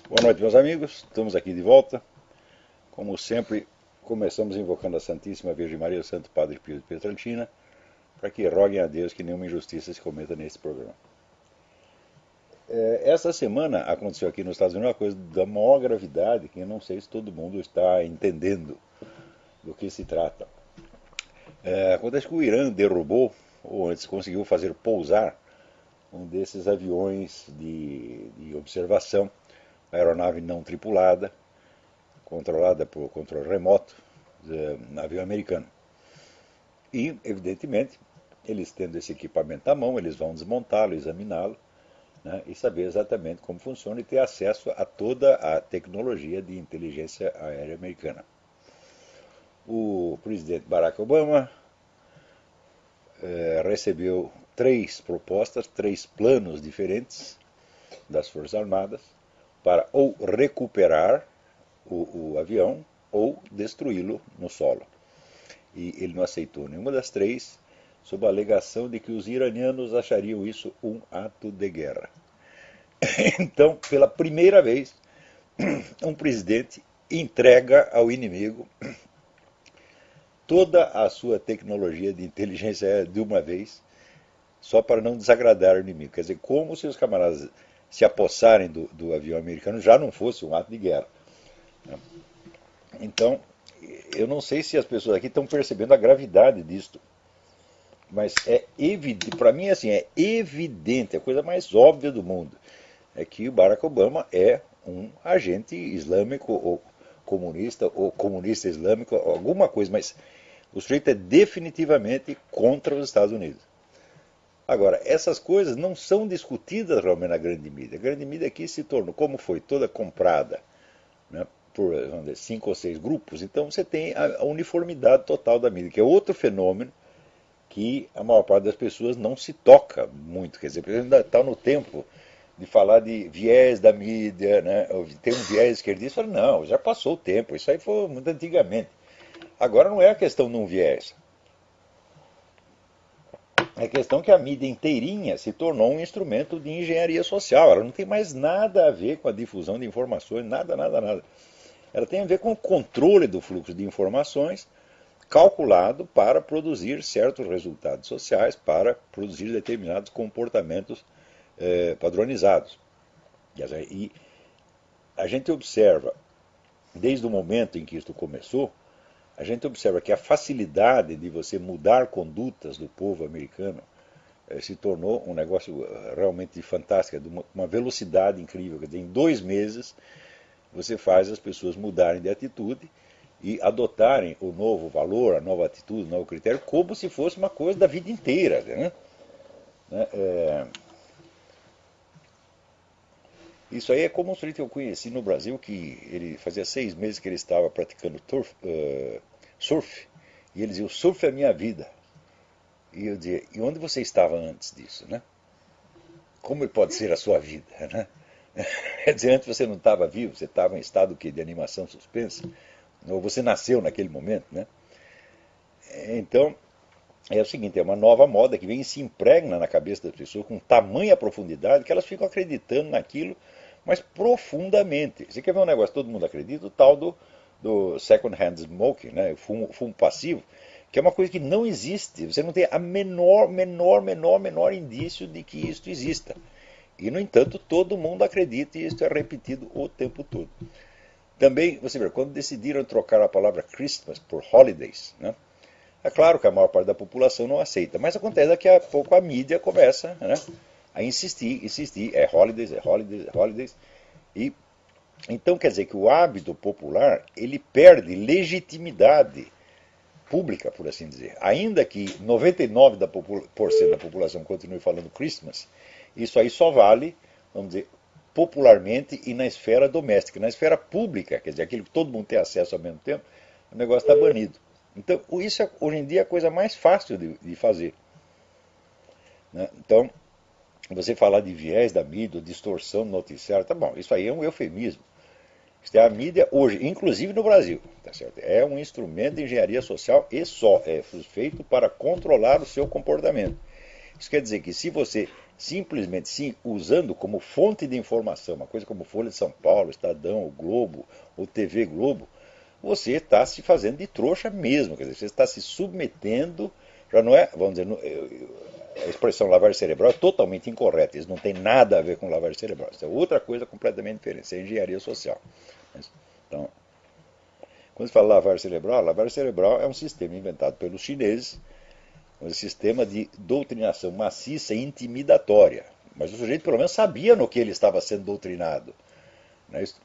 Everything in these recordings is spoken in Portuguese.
Boa noite, meus amigos. Estamos aqui de volta. Como sempre, começamos invocando a Santíssima Virgem Maria, o Santo Padre Pio de Pietrelcina, para que roguem a Deus que nenhuma injustiça se cometa nesse programa. Essa semana aconteceu aqui nos Estados Unidos uma coisa da maior gravidade, que eu não sei se todo mundo está entendendo do que se trata. Acontece que o Irã derrubou, ou antes conseguiu fazer pousar, um desses aviões de observação, aeronave não tripulada, controlada por controle remoto, navio americano. E, evidentemente, eles tendo esse equipamento à mão, eles vão desmontá-lo, examiná-lo, né, e saber exatamente como funciona e ter acesso a toda a tecnologia de inteligência aérea americana. O presidente Barack Obama recebeu 3 propostas, 3 planos diferentes das Forças Armadas para ou recuperar o avião ou destruí-lo no solo. E ele não aceitou nenhuma das 3, sob a alegação de que os iranianos achariam isso um ato de guerra. Então, pela primeira vez, um presidente entrega ao inimigo toda a sua tecnologia de inteligência aérea de uma vez, só para não desagradar o inimigo. Quer dizer, como se os camaradas se apossarem do avião americano já não fosse um ato de guerra. Então, eu não sei se as pessoas aqui estão percebendo a gravidade disto, mas é evidente, para mim assim, é evidente, a coisa mais óbvia do mundo, é que o Barack Obama é um agente islâmico ou comunista islâmico, alguma coisa, mas o sujeito é definitivamente contra os Estados Unidos. Agora, essas coisas não são discutidas realmente na grande mídia. A grande mídia aqui se tornou, como foi toda comprada, né, por 5 ou 6 grupos, então você tem a uniformidade total da mídia, que é outro fenômeno que a maior parte das pessoas não se toca muito. Quer dizer, ainda está no tempo de falar de viés da mídia, né, tem um viés esquerdista, não, já passou o tempo, isso aí foi muito antigamente. Agora não é a questão de um viés. É questão que a mídia inteirinha se tornou um instrumento de engenharia social. Ela não tem mais nada a ver com a difusão de informações, nada, nada, nada. Ela tem a ver com o controle do fluxo de informações calculado para produzir certos resultados sociais, para produzir determinados comportamentos padronizados. E a gente observa, desde o momento em que isso começou, a gente observa que a facilidade de você mudar condutas do povo americano se tornou um negócio realmente fantástico, de uma velocidade incrível. Quer dizer, em 2 meses você faz as pessoas mudarem de atitude e adotarem o novo valor, a nova atitude, o novo critério, como se fosse uma coisa da vida inteira. Né? Isso aí é como um sujeito que eu conheci no Brasil, que ele fazia 6 meses que ele estava praticando surf, e ele dizia, o surf é a minha vida. E eu dizia, e onde você estava antes disso, né? Como ele pode ser a sua vida, né? Quer dizer, antes você não estava vivo, você estava em estado de animação suspensa, ou você nasceu naquele momento, né? Então, é o seguinte, é uma nova moda que vem e se impregna na cabeça das pessoas com tamanha profundidade que elas ficam acreditando naquilo, mas profundamente. Você quer ver um negócio que todo mundo acredita? O tal do second-hand smoking, né? Fumo passivo, que é uma coisa que não existe. Você não tem a menor indício de que isto exista. E, no entanto, todo mundo acredita e isso é repetido o tempo todo. Também, você vê, quando decidiram trocar a palavra Christmas por holidays, né? É claro que a maior parte da população não aceita, mas acontece daqui a pouco a mídia começa, né, a insistir, é holidays, é holidays, é holidays. E então quer dizer que o hábito popular ele perde legitimidade pública, por assim dizer. Ainda que 99% da população continue falando Christmas, isso aí só vale, vamos dizer, popularmente e na esfera doméstica. Na esfera pública, quer dizer, aquilo que todo mundo tem acesso ao mesmo tempo, o negócio está banido. Então, isso é, hoje em dia é a coisa mais fácil de fazer. Né? Então, você falar de viés da mídia, distorção do noticiário, tá bom, isso aí é um eufemismo. Isso é a mídia hoje, inclusive no Brasil, tá certo? É um instrumento de engenharia social e só é feito para controlar o seu comportamento. Isso quer dizer que se você simplesmente sim, usando como fonte de informação, uma coisa como Folha de São Paulo, Estadão, o Globo, ou TV Globo, você está se fazendo de trouxa mesmo, quer dizer, você está se submetendo, já não é, vamos dizer, a expressão lavagem cerebral é totalmente incorreta, isso não tem nada a ver com lavagem cerebral, isso é outra coisa completamente diferente, isso é engenharia social. Então, quando se fala lavagem cerebral é um sistema inventado pelos chineses, um sistema de doutrinação maciça e intimidatória. Mas o sujeito pelo menos sabia no que ele estava sendo doutrinado. Não é isso?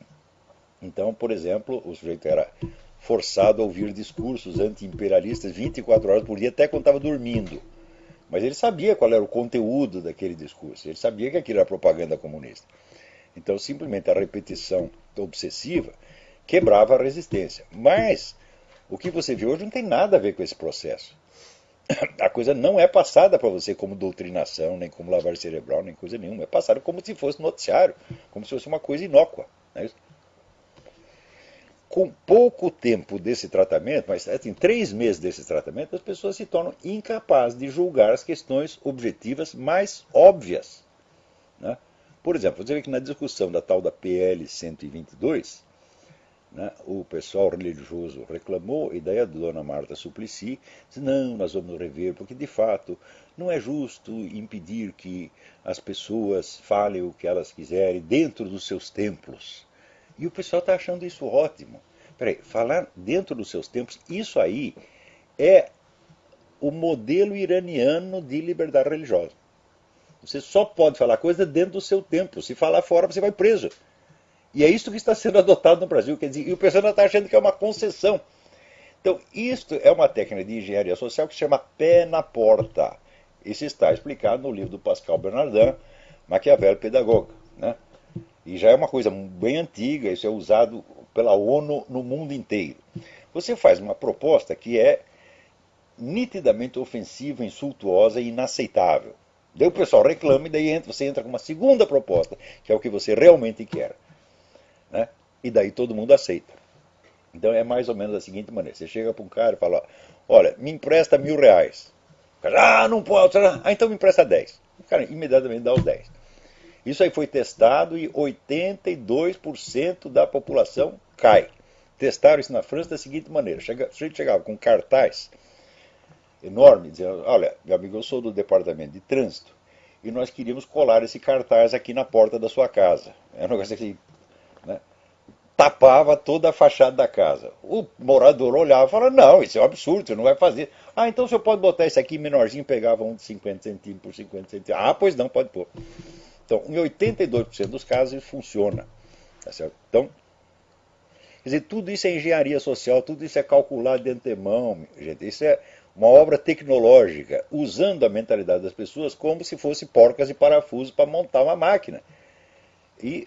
Então, por exemplo, o sujeito era forçado a ouvir discursos anti-imperialistas 24 horas por dia, até quando estava dormindo. Mas ele sabia qual era o conteúdo daquele discurso, ele sabia que aquilo era propaganda comunista. Então, simplesmente a repetição obsessiva quebrava a resistência. Mas o que você vê hoje não tem nada a ver com esse processo. A coisa não é passada para você como doutrinação, nem como lavagem cerebral, nem coisa nenhuma. É passada como se fosse noticiário, como se fosse uma coisa inócua. Não é isso? Com pouco tempo desse tratamento, mas assim, 3 meses desse tratamento, as pessoas se tornam incapazes de julgar as questões objetivas mais óbvias. Né? Por exemplo, você vê que na discussão da tal da PL 122, né, o pessoal religioso reclamou, e daí a dona Marta Suplicy disse, não, nós vamos rever, porque de fato não é justo impedir que as pessoas falem o que elas quiserem dentro dos seus templos. E o pessoal está achando isso ótimo. Peraí, falar dentro dos seus templos, isso aí é o modelo iraniano de liberdade religiosa. Você só pode falar coisa dentro do seu templo. Se falar fora, você vai preso. E é isso que está sendo adotado no Brasil. Quer dizer, e o pessoal ainda está achando que é uma concessão. Então, isto é uma técnica de engenharia social que se chama pé na porta. Isso está explicado no livro do Pascal Bernardin, Maquiavel Pedagoga. Né? E já é uma coisa bem antiga, isso é usado pela ONU no mundo inteiro. Você faz uma proposta que é nitidamente ofensiva, insultuosa e inaceitável. Daí o pessoal reclama e daí você entra com uma segunda proposta, que é o que você realmente quer. Né? E daí todo mundo aceita. Então é mais ou menos da seguinte maneira. Você chega para um cara e fala, olha, me empresta R$1.000. O cara, não pode. Então me empresta 10. O cara imediatamente dá os 10. Isso aí foi testado e 82% da população cai. Testaram isso na França da seguinte maneira. O sujeito chegava com um cartaz enorme, dizendo, olha, meu amigo, eu sou do departamento de trânsito e nós queríamos colar esse cartaz aqui na porta da sua casa. É um negócio que, né, tapava toda a fachada da casa. O morador olhava e falava, não, isso é um absurdo, você não vai fazer. Ah, então o senhor pode botar isso aqui menorzinho, pegava um de 50 centímetros por 50 centímetros. Ah, pois não, pode pôr. Então, em 82% dos casos, isso funciona. Tá certo? Então, quer dizer, tudo isso é engenharia social, tudo isso é calculado de antemão, gente. Isso é uma obra tecnológica, usando a mentalidade das pessoas como se fosse porcas e parafusos para montar uma máquina. E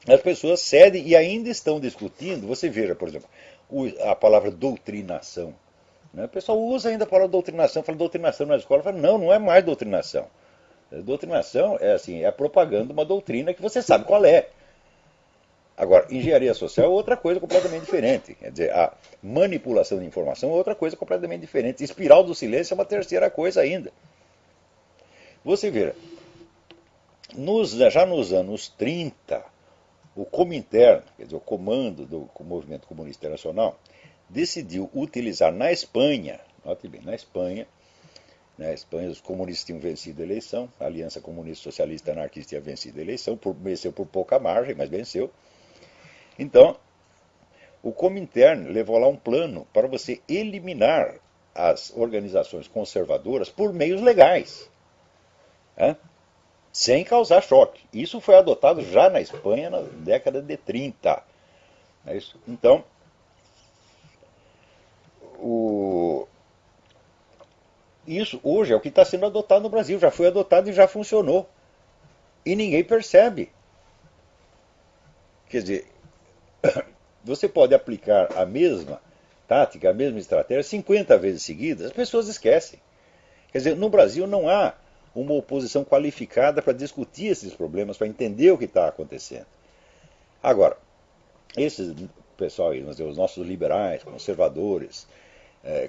as pessoas cedem e ainda estão discutindo. Você veja, por exemplo, a palavra doutrinação. Né? O pessoal usa ainda a palavra doutrinação, fala doutrinação na escola, fala, não, não é mais doutrinação. Doutrinação é assim, é a propaganda de uma doutrina que você sabe qual é. Agora, engenharia social é outra coisa completamente diferente. Quer dizer, a manipulação de informação é outra coisa completamente diferente. Espiral do silêncio é uma terceira coisa ainda. Você vê, já nos anos 30, o Comintern, quer dizer, o comando do Movimento Comunista Internacional, decidiu utilizar na Espanha, note bem, na Espanha, os comunistas tinham vencido a eleição, a Aliança Comunista Socialista Anarquista tinha vencido a eleição, venceu por pouca margem, mas venceu. Então, o Comintern levou lá um plano para você eliminar as organizações conservadoras por meios legais, né? Sem causar choque. Isso foi adotado já na Espanha na década de 30. É isso? Então, isso hoje é o que está sendo adotado no Brasil. Já foi adotado e já funcionou. E ninguém percebe. Quer dizer, você pode aplicar a mesma tática, a mesma estratégia 50 vezes seguidas, as pessoas esquecem. Quer dizer, no Brasil não há uma oposição qualificada para discutir esses problemas, para entender o que está acontecendo. Agora, esses pessoal aí, os nossos liberais, conservadores,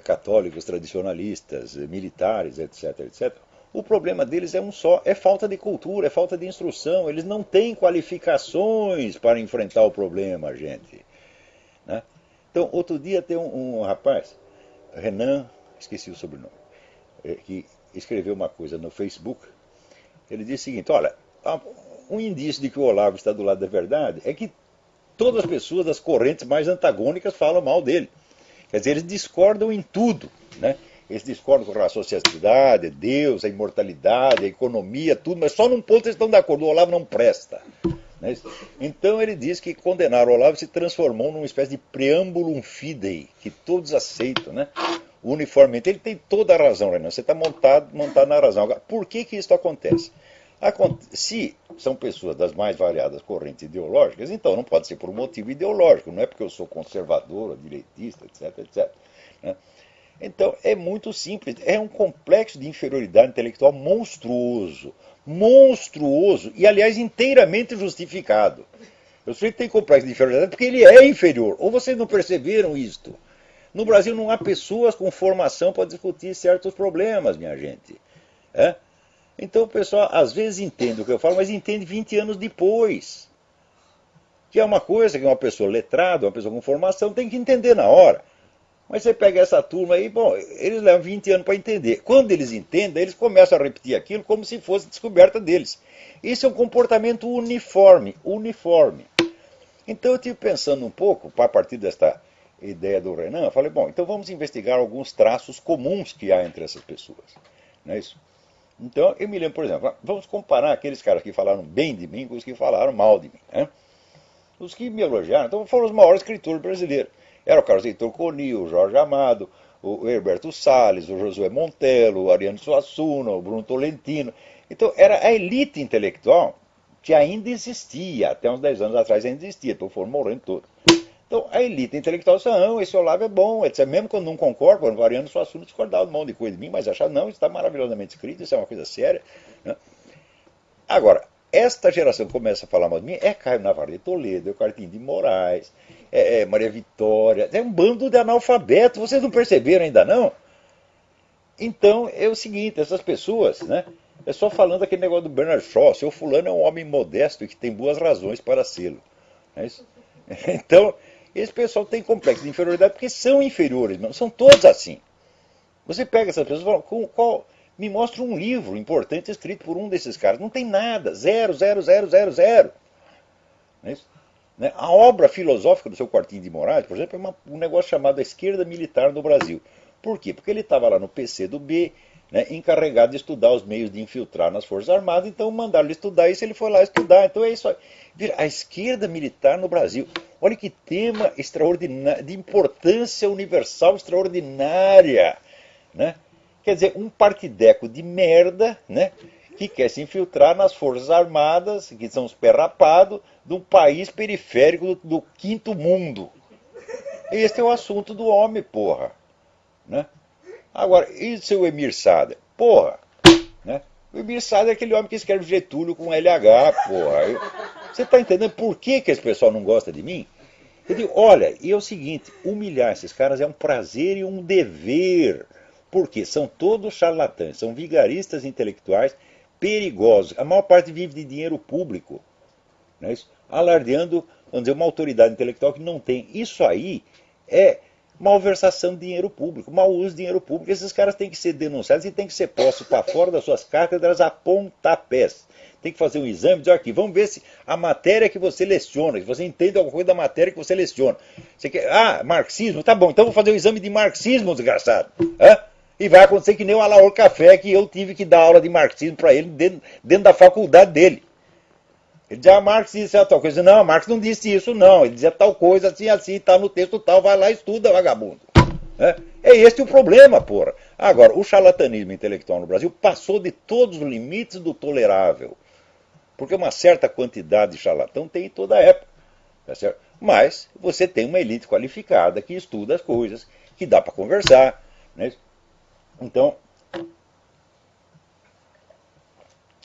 católicos tradicionalistas, militares, etc., etc., O problema deles é um só, é falta de cultura, é falta de instrução. Eles não têm qualificações para enfrentar o problema, gente. Né? Então, outro dia tem um rapaz, Renan, esqueci o sobrenome, que escreveu uma coisa no Facebook. Ele disse o seguinte: olha, um indício de que o Olavo está do lado da verdade é que todas as pessoas das correntes mais antagônicas falam mal dele. Quer dizer, eles discordam em tudo, né? Eles discordam com relação à sociedade, Deus, a imortalidade, a economia, tudo, mas só num ponto eles estão de acordo: o Olavo não presta. Né? Então ele diz que condenar o Olavo se transformou numa espécie de preambulum fidei, que todos aceitam, né? Uniformemente. Ele tem toda a razão, Renan, você está montado na razão. Agora, por que isso acontece? Se são pessoas das mais variadas correntes ideológicas, então não pode ser por um motivo ideológico, não é porque eu sou conservador ou direitista, etc, etc. Né? Então é muito simples, é um complexo de inferioridade intelectual monstruoso, monstruoso e, aliás, inteiramente justificado. O sujeito tem complexo de inferioridade porque ele é inferior, ou vocês não perceberam isto? No Brasil não há pessoas com formação para discutir certos problemas, minha gente. É? Então o pessoal às vezes entende o que eu falo, mas entende 20 anos depois. Que é uma coisa que uma pessoa letrada, uma pessoa com formação tem que entender na hora. Mas você pega essa turma aí, bom, eles levam 20 anos para entender. Quando eles entendem, eles começam a repetir aquilo como se fosse descoberta deles. Isso é um comportamento uniforme. Então eu estive pensando um pouco, a partir desta ideia do Renan, eu falei, bom, então vamos investigar alguns traços comuns que há entre essas pessoas. Não é isso? Então, eu me lembro, por exemplo, vamos comparar aqueles caras que falaram bem de mim com os que falaram mal de mim. Né? Os que me elogiaram, então foram os maiores escritores brasileiros. Era o Carlos Heitor Coni, o Jorge Amado, o Herberto Salles, o Josué Montello, o Ariano Suassuna, o Bruno Tolentino. Então, era a elite intelectual que ainda existia, até uns 10 anos atrás ainda existia, então foram morrendo todos. Então, a elite intelectual disse: não, esse Olavo é bom, etc. Mesmo quando não concorda, quando o Ariano Suassuna discordava de um monte de coisa de mim, mas achava, não, isso está maravilhosamente escrito, isso é uma coisa séria. Né? Agora, esta geração que começa a falar mal de mim é Caio Navarro de Toledo, é o Cartinho de Moraes, é Maria Vitória, é um bando de analfabetos, vocês não perceberam ainda não? Então, é o seguinte, essas pessoas, né, é só falando aquele negócio do Bernard Shaw, seu fulano é um homem modesto e que tem boas razões para sê-lo. É isso? Então, esse pessoal tem complexo de inferioridade porque são inferiores, não são todos assim. Você pega essas pessoas e fala, me mostra um livro importante escrito por um desses caras. Não tem nada, zero, zero, zero, zero, zero. Não é isso? Né? A obra filosófica do seu Quartinho de Moraes, por exemplo, é um negócio chamado A Esquerda Militar no Brasil. Por quê? Porque ele estava lá no PC do B, né, encarregado de estudar os meios de infiltrar nas Forças Armadas, então mandaram ele estudar isso, ele foi lá estudar. Então é isso aí. A esquerda militar no Brasil. Olha que tema extraordinário, de importância universal extraordinária. Né? Quer dizer, um partideco de merda, né, que quer se infiltrar nas Forças Armadas, que são os perrapados, de um país periférico do quinto mundo. Esse é o assunto do homem, porra. Né? Agora, e o seu Emir Sader? Porra! Né? O Emir Sader é aquele homem que escreve Getúlio com LH, porra. Você está entendendo por que esse pessoal não gosta de mim? Eu digo, olha, e é o seguinte, humilhar esses caras é um prazer e um dever. Porque são todos charlatães, são vigaristas intelectuais perigosos. A maior parte vive de dinheiro público, né? Alardeando, vamos dizer, uma autoridade intelectual que não tem. Isso aí é malversação de dinheiro público, mau uso de dinheiro público. Esses caras têm que ser denunciados e têm que ser postos para fora das suas cátedras a pontapés. Tem que fazer um exame, dizer aqui, vamos ver se a matéria que você leciona, se você entende alguma coisa da matéria que você leciona. Você quer, marxismo? Tá bom, então vou fazer o exame de marxismo, desgraçado. E vai acontecer que nem o Alaor Café, que eu tive que dar aula de marxismo para ele dentro da faculdade dele. Ele dizia, Marx disse tal coisa. Não, Marx não disse isso, não. Ele dizia tal coisa, assim, assim, tá no texto tal, vai lá e estuda, vagabundo. É esse o problema, porra. Agora, o charlatanismo intelectual no Brasil passou de todos os limites do tolerável. Porque uma certa quantidade de charlatão tem em toda a época. Tá certo? Mas você tem uma elite qualificada que estuda as coisas, que dá para conversar. Né? Então,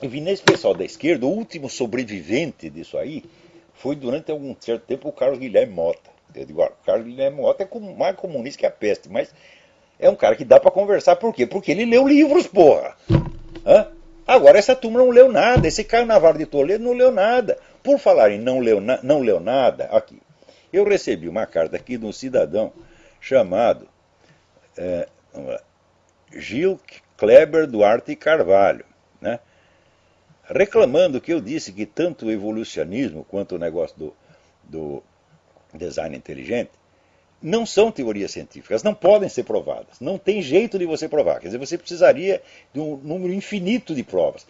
eu vi nesse pessoal da esquerda, o último sobrevivente disso aí foi durante algum certo tempo o Carlos Guilherme Mota. Eu digo, o Carlos Guilherme Mota é mais comunista que a peste, mas é um cara que dá para conversar. Por quê? Porque ele leu livros, porra. Hã? Agora, essa turma não leu nada. Esse Caio Navarro de Toledo não leu nada. Por falar em não leu nada, aqui. Eu recebi uma carta aqui de um cidadão chamado vamos lá, Gil Kleber Duarte Carvalho, né? Reclamando que eu disse que tanto o evolucionismo quanto o negócio do design inteligente não são teorias científicas, não podem ser provadas. Não tem jeito de você provar. Quer dizer, você precisaria de um número infinito de provas.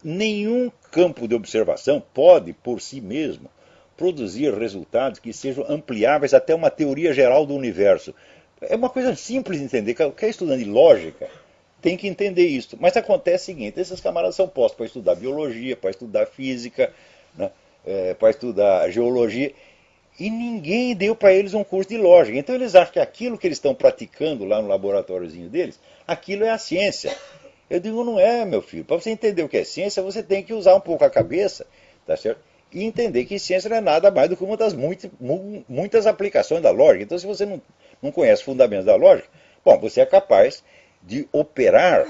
Nenhum campo de observação pode, por si mesmo, produzir resultados que sejam ampliáveis até uma teoria geral do universo. É uma coisa simples de entender. Qualquer estudante de lógica tem que entender isso. Mas acontece o seguinte, esses camaradas são postos para estudar biologia, para estudar física, né, para estudar geologia, e ninguém deu para eles um curso de lógica. Então eles acham que aquilo que eles estão praticando lá no laboratóriozinho deles, aquilo é a ciência. Eu digo, não é, meu filho. Para você entender o que é ciência, você tem que usar um pouco a cabeça, tá certo? E entender que ciência não é nada mais do que uma das muitas aplicações da lógica. Então, se você não conhece fundamentos da lógica, bom, você é capaz de operar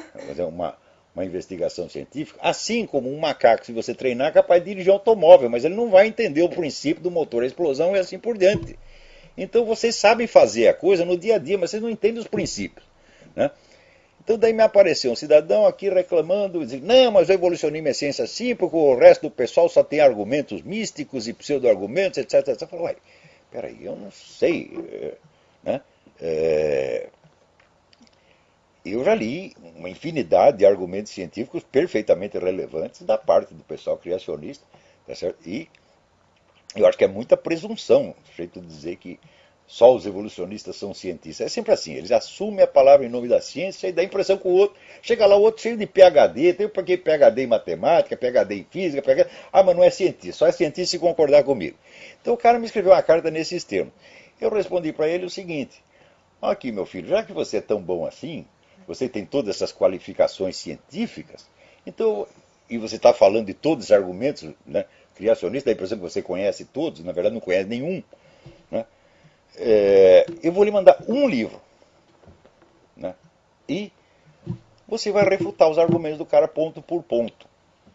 uma investigação científica, assim como um macaco, se você treinar, é capaz de dirigir um automóvel, mas ele não vai entender o princípio do motor, a explosão e assim por diante. Então vocês sabem fazer a coisa no dia a dia, mas vocês não entendem os princípios, né? Então daí me apareceu um cidadão aqui reclamando, dizendo, não, mas o evolucionismo é ciência sim, porque o resto do pessoal só tem argumentos místicos e pseudo-argumentos, etc, etc. Eu falei, uai, peraí, eu não sei, né? Eu já li uma infinidade de argumentos científicos perfeitamente relevantes da parte do pessoal criacionista, tá certo? E eu acho que é muita presunção o jeito de dizer que só os evolucionistas são cientistas. É sempre assim, eles assumem a palavra em nome da ciência e dá a impressão que o outro, chega lá o outro cheio de PhD, tem porque PhD em matemática, PhD em física, PhD, mas não é cientista, só é cientista se concordar comigo. Então o cara me escreveu uma carta nesses termos. Eu respondi para ele o seguinte, aqui meu filho, já que você é tão bom assim, você tem todas essas qualificações científicas, então, e você está falando de todos os argumentos, né, criacionistas, dá a impressão que você conhece todos, na verdade não conhece nenhum, né? Eu vou lhe mandar um livro, né, e você vai refutar os argumentos do cara ponto por ponto.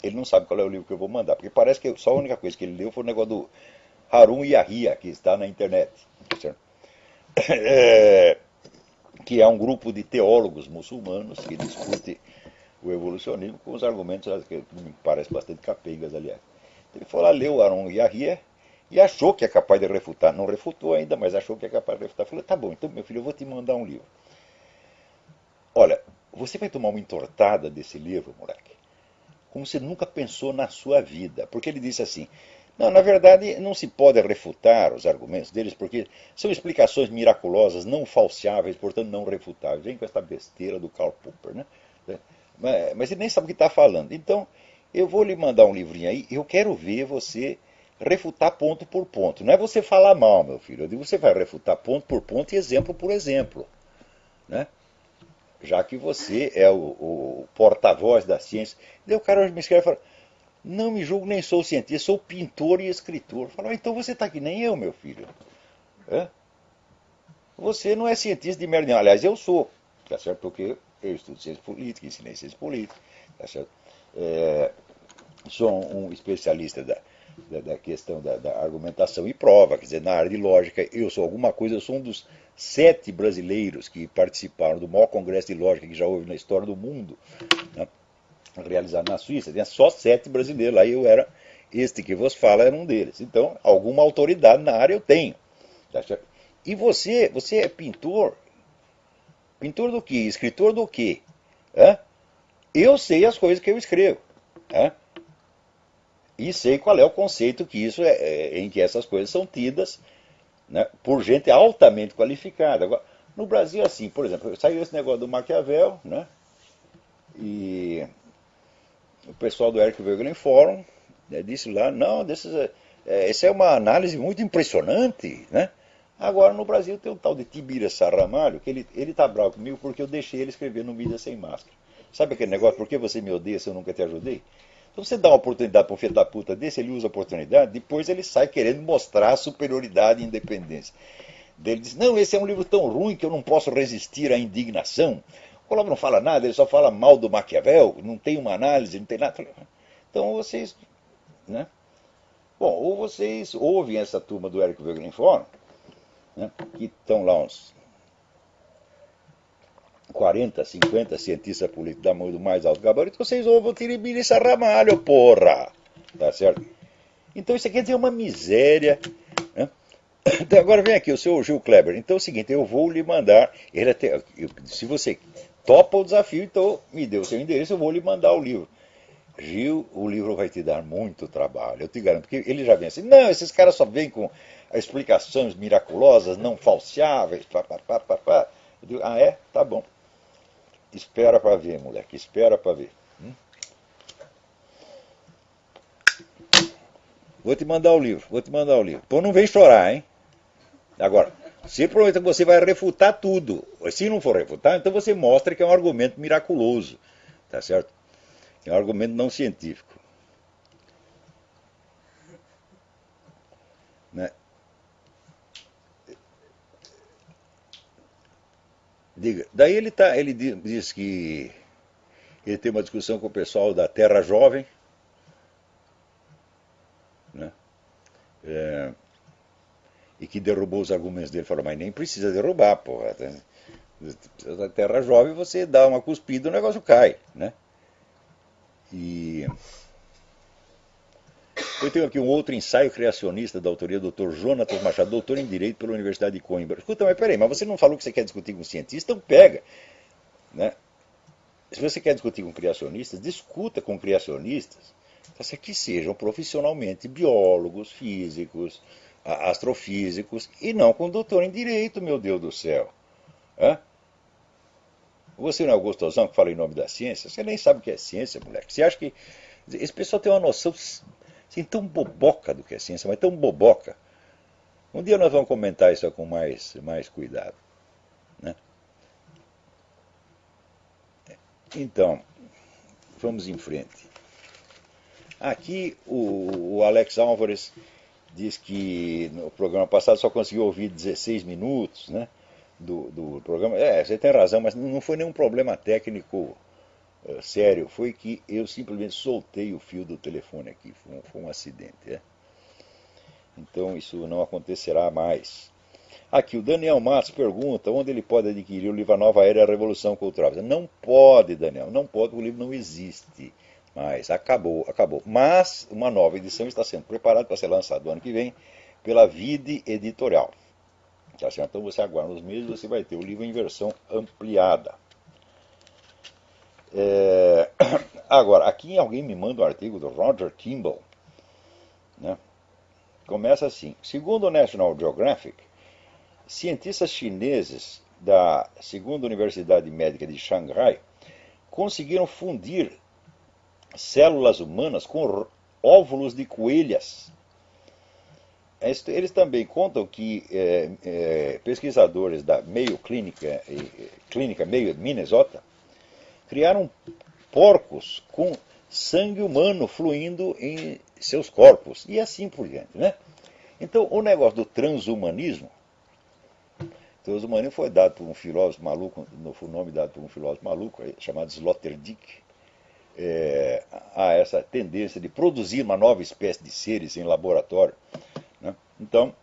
Ele não sabe qual é o livro que eu vou mandar, porque parece que só a única coisa que ele leu foi o negócio do Harun Yahya, que está na internet, certo? Que é um grupo de teólogos muçulmanos que discute o evolucionismo com os argumentos que me parecem bastante capengas, aliás. Ele foi lá, leu Harun Yahya e achou que é capaz de refutar. Não refutou ainda, mas achou que é capaz de refutar. Falou, tá bom, então, meu filho, eu vou te mandar um livro. Olha, você vai tomar uma entortada desse livro, moleque, como você nunca pensou na sua vida. Porque ele disse assim, não, na verdade, não se pode refutar os argumentos deles, porque são explicações miraculosas, não falseáveis, portanto não refutáveis. Vem com essa besteira do Karl Popper, né? Mas ele nem sabe o que está falando. Então, eu vou lhe mandar um livrinho aí, eu quero ver você refutar ponto por ponto. Não é você falar mal, meu filho. Eu digo, você vai refutar ponto por ponto e exemplo por exemplo, né? Já que você é o porta-voz da ciência. Daí o cara me escreve e fala, não me julgo, nem sou cientista, sou pintor e escritor. Fala, então você está que nem eu, meu filho. Você não é cientista de merda nenhuma. Aliás, eu sou, tá certo? Porque eu estudo ciência política, ensinei ciência política, tá certo? Sou um especialista da questão da argumentação e prova, quer dizer, na área de lógica, eu sou alguma coisa, eu sou um dos 7 brasileiros que participaram do maior congresso de lógica que já houve na história do mundo, né? Realizado na Suíça, tinha só 7 brasileiros, lá eu era, este que vos fala era um deles. Então, alguma autoridade na área eu tenho. Tá certo? E você é pintor? Pintor do quê? Escritor do quê? Eu sei as coisas que eu escrevo. E sei qual é o conceito que isso em que essas coisas são tidas, né, por gente altamente qualificada. Agora, no Brasil, assim, por exemplo, saiu esse negócio do Maquiavel, né, e o pessoal do Eric Voegelin Forum, né, disse lá, não, essa é uma análise muito impressionante, né? Agora no Brasil tem um tal de Tibira Sarramalho, que ele está bravo comigo porque eu deixei ele escrever no Mídia Sem Máscara. Sabe aquele negócio, por que você me odeia se eu nunca te ajudei? Então você dá uma oportunidade para um filho da puta desse, ele usa a oportunidade, depois ele sai querendo mostrar a superioridade e independência. Ele diz, não, esse é um livro tão ruim que eu não posso resistir à indignação. O Olavo não fala nada, ele só fala mal do Maquiavel, não tem uma análise, não tem nada. Então vocês, né? Bom, ou vocês ouvem essa turma do Eric Voegelin Forum, né, que estão lá uns 40, 50 cientistas políticos da mão do mais alto gabarito, vocês ouvem o Tiribiriça Ramalho, porra! Tá certo? Então isso aqui é dizer uma miséria. Né? Então, agora vem aqui, o seu Gil Kleber. Então é o seguinte, eu vou lhe mandar. Se você topa o desafio, então me dê o seu endereço, eu vou lhe mandar o livro. Gil, o livro vai te dar muito trabalho, eu te garanto, porque ele já vem assim, não, esses caras só vêm com explicações miraculosas, não falseáveis, pá. Eu digo, ah é? Tá bom. Espera pra ver, moleque, espera pra ver. Vou te mandar o livro, vou te mandar o livro. Pô, não vem chorar, hein? Agora, se promete que você vai refutar tudo. Se não for refutar, então você mostra que é um argumento miraculoso, tá certo? É um argumento não científico. Né? Diga. Daí ele diz que ele tem uma discussão com o pessoal da Terra Jovem, né? E que derrubou os argumentos dele. Falou, mas nem precisa derrubar, porra. Da Terra Jovem você dá uma cuspida e o negócio cai, né? E eu tenho aqui um outro ensaio criacionista da autoria do Dr. Jonatas Machado, doutor em Direito pela Universidade de Coimbra. Escuta, mas peraí, mas você não falou que você quer discutir com cientista? Então pega, né? Se você quer discutir com criacionistas, discuta com criacionistas que sejam profissionalmente biólogos, físicos, astrofísicos, e não com doutor em Direito, meu Deus do céu. Hã? Você não é o gostosão que fala em nome da ciência? Você nem sabe o que é ciência, moleque. Você acha que esse pessoal tem uma noção assim, tão boboca do que é ciência, mas tão boboca. Um dia nós vamos comentar isso com mais cuidado. Né? Então, vamos em frente. Aqui o Alex Álvares diz que no programa passado só conseguiu ouvir 16 minutos, né, do programa. Você tem razão, mas não foi nenhum problema técnico sério. Foi que eu simplesmente soltei o fio do telefone aqui. Foi um acidente. Então isso não acontecerá mais. Aqui o Daniel Matos pergunta onde ele pode adquirir o livro A Nova Era e a Revolução Cultural. Não pode, Daniel, não pode, porque o livro não existe. Mas acabou. Mas uma nova edição está sendo preparada para ser lançada no ano que vem pela Vide Editorial. Tá certo? Então você aguarda uns meses, você vai ter o livro em versão ampliada. Agora, aqui alguém me manda um artigo do Roger Kimball. Né? Começa assim. Segundo o National Geographic, cientistas chineses da segunda Universidade Médica de Xangai conseguiram fundir células humanas com óvulos de coelhas. Eles também contam que pesquisadores da Mayo Clínica Mayo de Minnesota criaram porcos com sangue humano fluindo em seus corpos e assim por diante, né? Então o negócio do transhumanismo foi dado por um filósofo maluco, foi o nome dado por um filósofo maluco chamado Sloterdijk, a essa tendência de produzir uma nova espécie de seres em laboratório. Né? Então,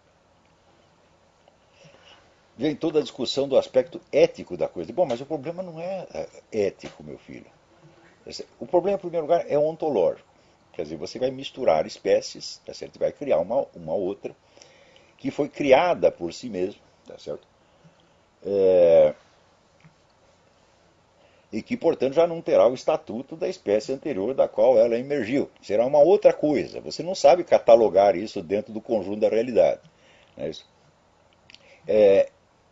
vem toda a discussão do aspecto ético da coisa. Bom, mas o problema não é ético, meu filho. O problema, em primeiro lugar, é ontológico. Quer dizer, você vai misturar espécies, tá certo? Vai criar uma outra que foi criada por si mesma, tá certo? E que, portanto, já não terá o estatuto da espécie anterior da qual ela emergiu. Será uma outra coisa. Você não sabe catalogar isso dentro do conjunto da realidade. Não é isso?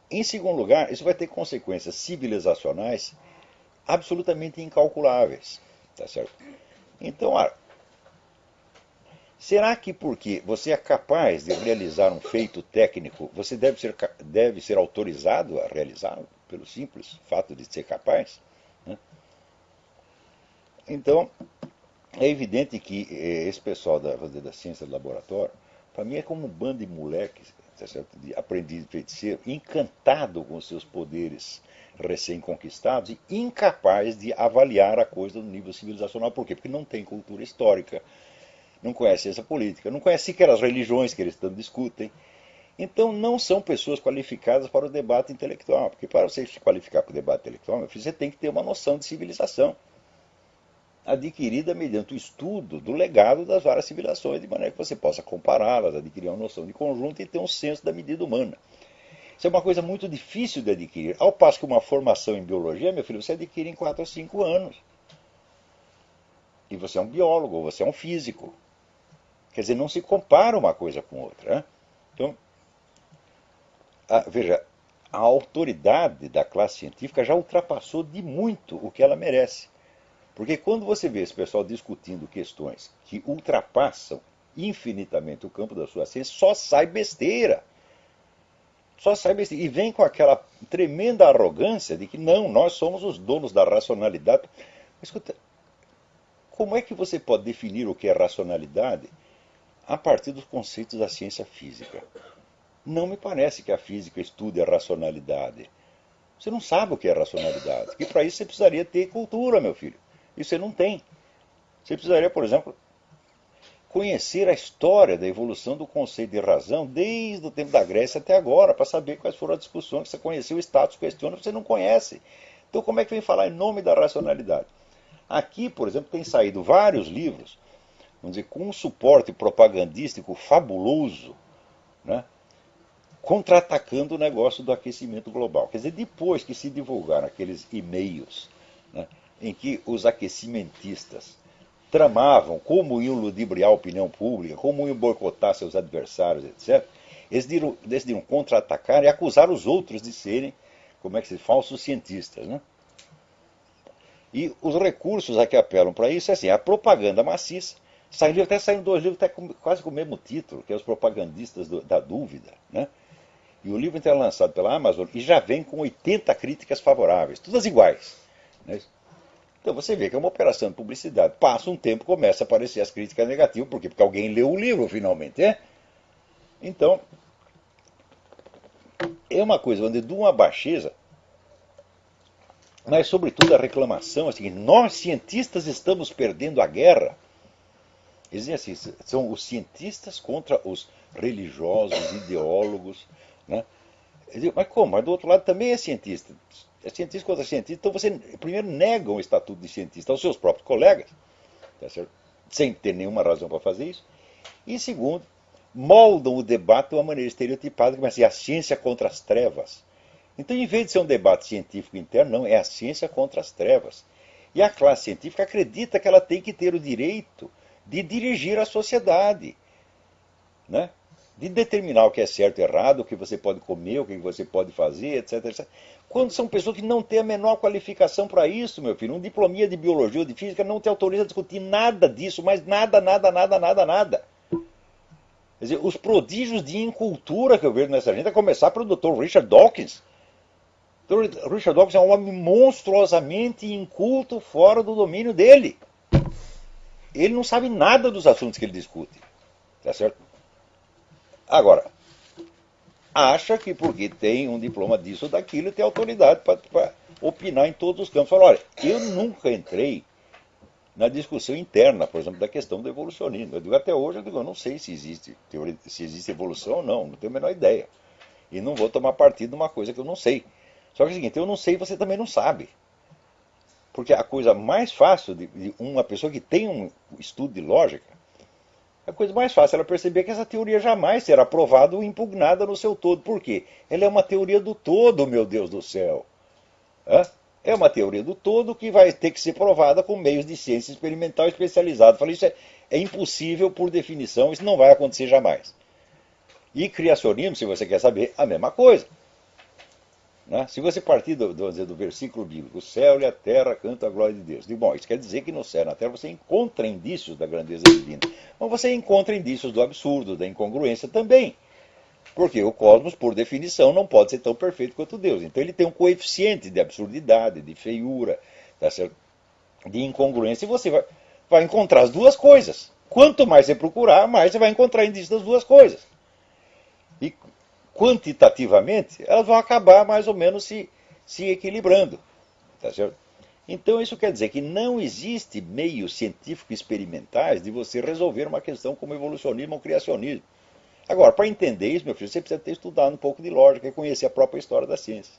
Em segundo lugar, isso vai ter consequências civilizacionais absolutamente incalculáveis. Tá certo? Então, será que porque você é capaz de realizar um feito técnico, você deve ser autorizado a realizá-lo, pelo simples fato de ser capaz? Né? Então, é evidente que esse pessoal da ciência do laboratório Para mim é como um bando de moleques, tá certo? De aprendiz de feiticeiro, encantado com os seus poderes recém-conquistados e incapaz de avaliar a coisa no nível civilizacional. Por quê? Porque não tem cultura histórica, não conhece essa política, não conhece sequer as religiões que eles tanto discutem. Então não são pessoas qualificadas para o debate intelectual, porque para você se qualificar para o debate intelectual, meu filho, você tem que ter uma noção de civilização, adquirida mediante o estudo do legado das várias civilizações, de maneira que você possa compará-las, adquirir uma noção de conjunto e ter um senso da medida humana. Isso é uma coisa muito difícil de adquirir, ao passo que uma formação em biologia, meu filho, você adquire em 4 ou 5 anos. E você é um biólogo, ou você é um físico. Quer dizer, não se compara uma coisa com outra. Né? Então, veja, a autoridade da classe científica já ultrapassou de muito o que ela merece. Porque quando você vê esse pessoal discutindo questões que ultrapassam infinitamente o campo da sua ciência, só sai besteira. Só sai besteira. E vem com aquela tremenda arrogância de que não, nós somos os donos da racionalidade. Mas, escuta, como é que você pode definir o que é racionalidade a partir dos conceitos da ciência física? Não me parece que a física estude a racionalidade. Você não sabe o que é racionalidade. Porque para isso você precisaria ter cultura, meu filho. Isso você não tem. Você precisaria, por exemplo, conhecer a história da evolução do conceito de razão desde o tempo da Grécia até agora, para saber quais foram as discussões. Você conheceu o status questiona, você não conhece. Então como é que vem falar em nome da racionalidade? Aqui, por exemplo, tem saído vários livros, vamos dizer, com um suporte propagandístico fabuloso, né? Contra-atacando o negócio do aquecimento global. Quer dizer, depois que se divulgaram aqueles e-mails, né, em que os aquecimentistas tramavam como iam ludibriar a opinião pública, como iam boicotar seus adversários, etc., eles decidiram contra-atacar e acusar os outros de serem, como é que se diz, falsos cientistas. Né? E os recursos a que apelam para isso é assim, a propaganda maciça. Até saíram 2 livros quase com o mesmo título, que é Os Propagandistas da Dúvida, né? E o livro então é lançado pela Amazon e já vem com 80 críticas favoráveis, todas iguais. Né? Então você vê que é uma operação de publicidade. Passa um tempo, começa a aparecer as críticas negativas. Por quê? Porque alguém leu o livro finalmente. Então, é uma coisa onde de uma baixeza, mas sobretudo a reclamação é a seguinte: nós cientistas estamos perdendo a guerra. Eles dizem assim, são os cientistas contra os religiosos, ideólogos. Né? Digo, mas como? Mas do outro lado também é cientista. É cientista contra cientista. Então você primeiro nega o estatuto de cientista aos seus próprios colegas, tá certo? Sem ter nenhuma razão para fazer isso. E segundo, moldam o debate de uma maneira estereotipada, que vai ser a ciência contra as trevas. Então, em vez de ser um debate científico interno, não, é a ciência contra as trevas. E a classe científica acredita que ela tem que ter o direito de dirigir a sociedade, né? De determinar o que é certo e errado, o que você pode comer, o que você pode fazer, etc, etc. Quando são pessoas que não têm a menor qualificação para isso, meu filho. Um diplominha de biologia ou de física não te autoriza a discutir nada disso, mas nada, nada, nada, nada, nada. Quer dizer, os prodígios de incultura que eu vejo nessa gente, a começar pelo Dr. Richard Dawkins. O Dr. Richard Dawkins é um homem monstruosamente inculto fora do domínio dele. Ele não sabe nada dos assuntos que ele discute. Tá certo? Agora, acha que porque tem um diploma disso ou daquilo, tem autoridade para opinar em todos os campos. Fala, olha, eu nunca entrei na discussão interna, por exemplo, da questão do evolucionismo. Eu digo, até hoje, eu não sei se existe evolução ou não tenho a menor ideia. E não vou tomar partido de uma coisa que eu não sei. Só que é o seguinte, eu não sei e você também não sabe. Porque a coisa mais fácil de uma pessoa que tem um estudo de lógica, a coisa mais fácil é ela perceber que essa teoria jamais será aprovada ou impugnada no seu todo. Por quê? Ela é uma teoria do todo, meu Deus do céu. É uma teoria do todo que vai ter que ser provada com meios de ciência experimental especializada. Falei, isso é impossível por definição, isso não vai acontecer jamais. E criacionismo, se você quer saber, a mesma coisa. Né? Se você partir do versículo bíblico, o céu e a terra cantam a glória de Deus. Digo, bom, isso quer dizer que no céu e na terra você encontra indícios da grandeza divina. Mas você encontra indícios do absurdo, da incongruência também. Porque o cosmos, por definição, não pode ser tão perfeito quanto Deus. Então ele tem um coeficiente de absurdidade, de feiura, tá certo? De incongruência. E você vai encontrar as duas coisas. Quanto mais você procurar, mais você vai encontrar indícios das duas coisas. E quantitativamente, elas vão acabar mais ou menos se equilibrando. Tá certo? Então isso quer dizer que não existe meios científicos experimentais de você resolver uma questão como evolucionismo ou criacionismo. Agora, para entender isso, meu filho, você precisa ter estudado um pouco de lógica e conhecer a própria história da ciência.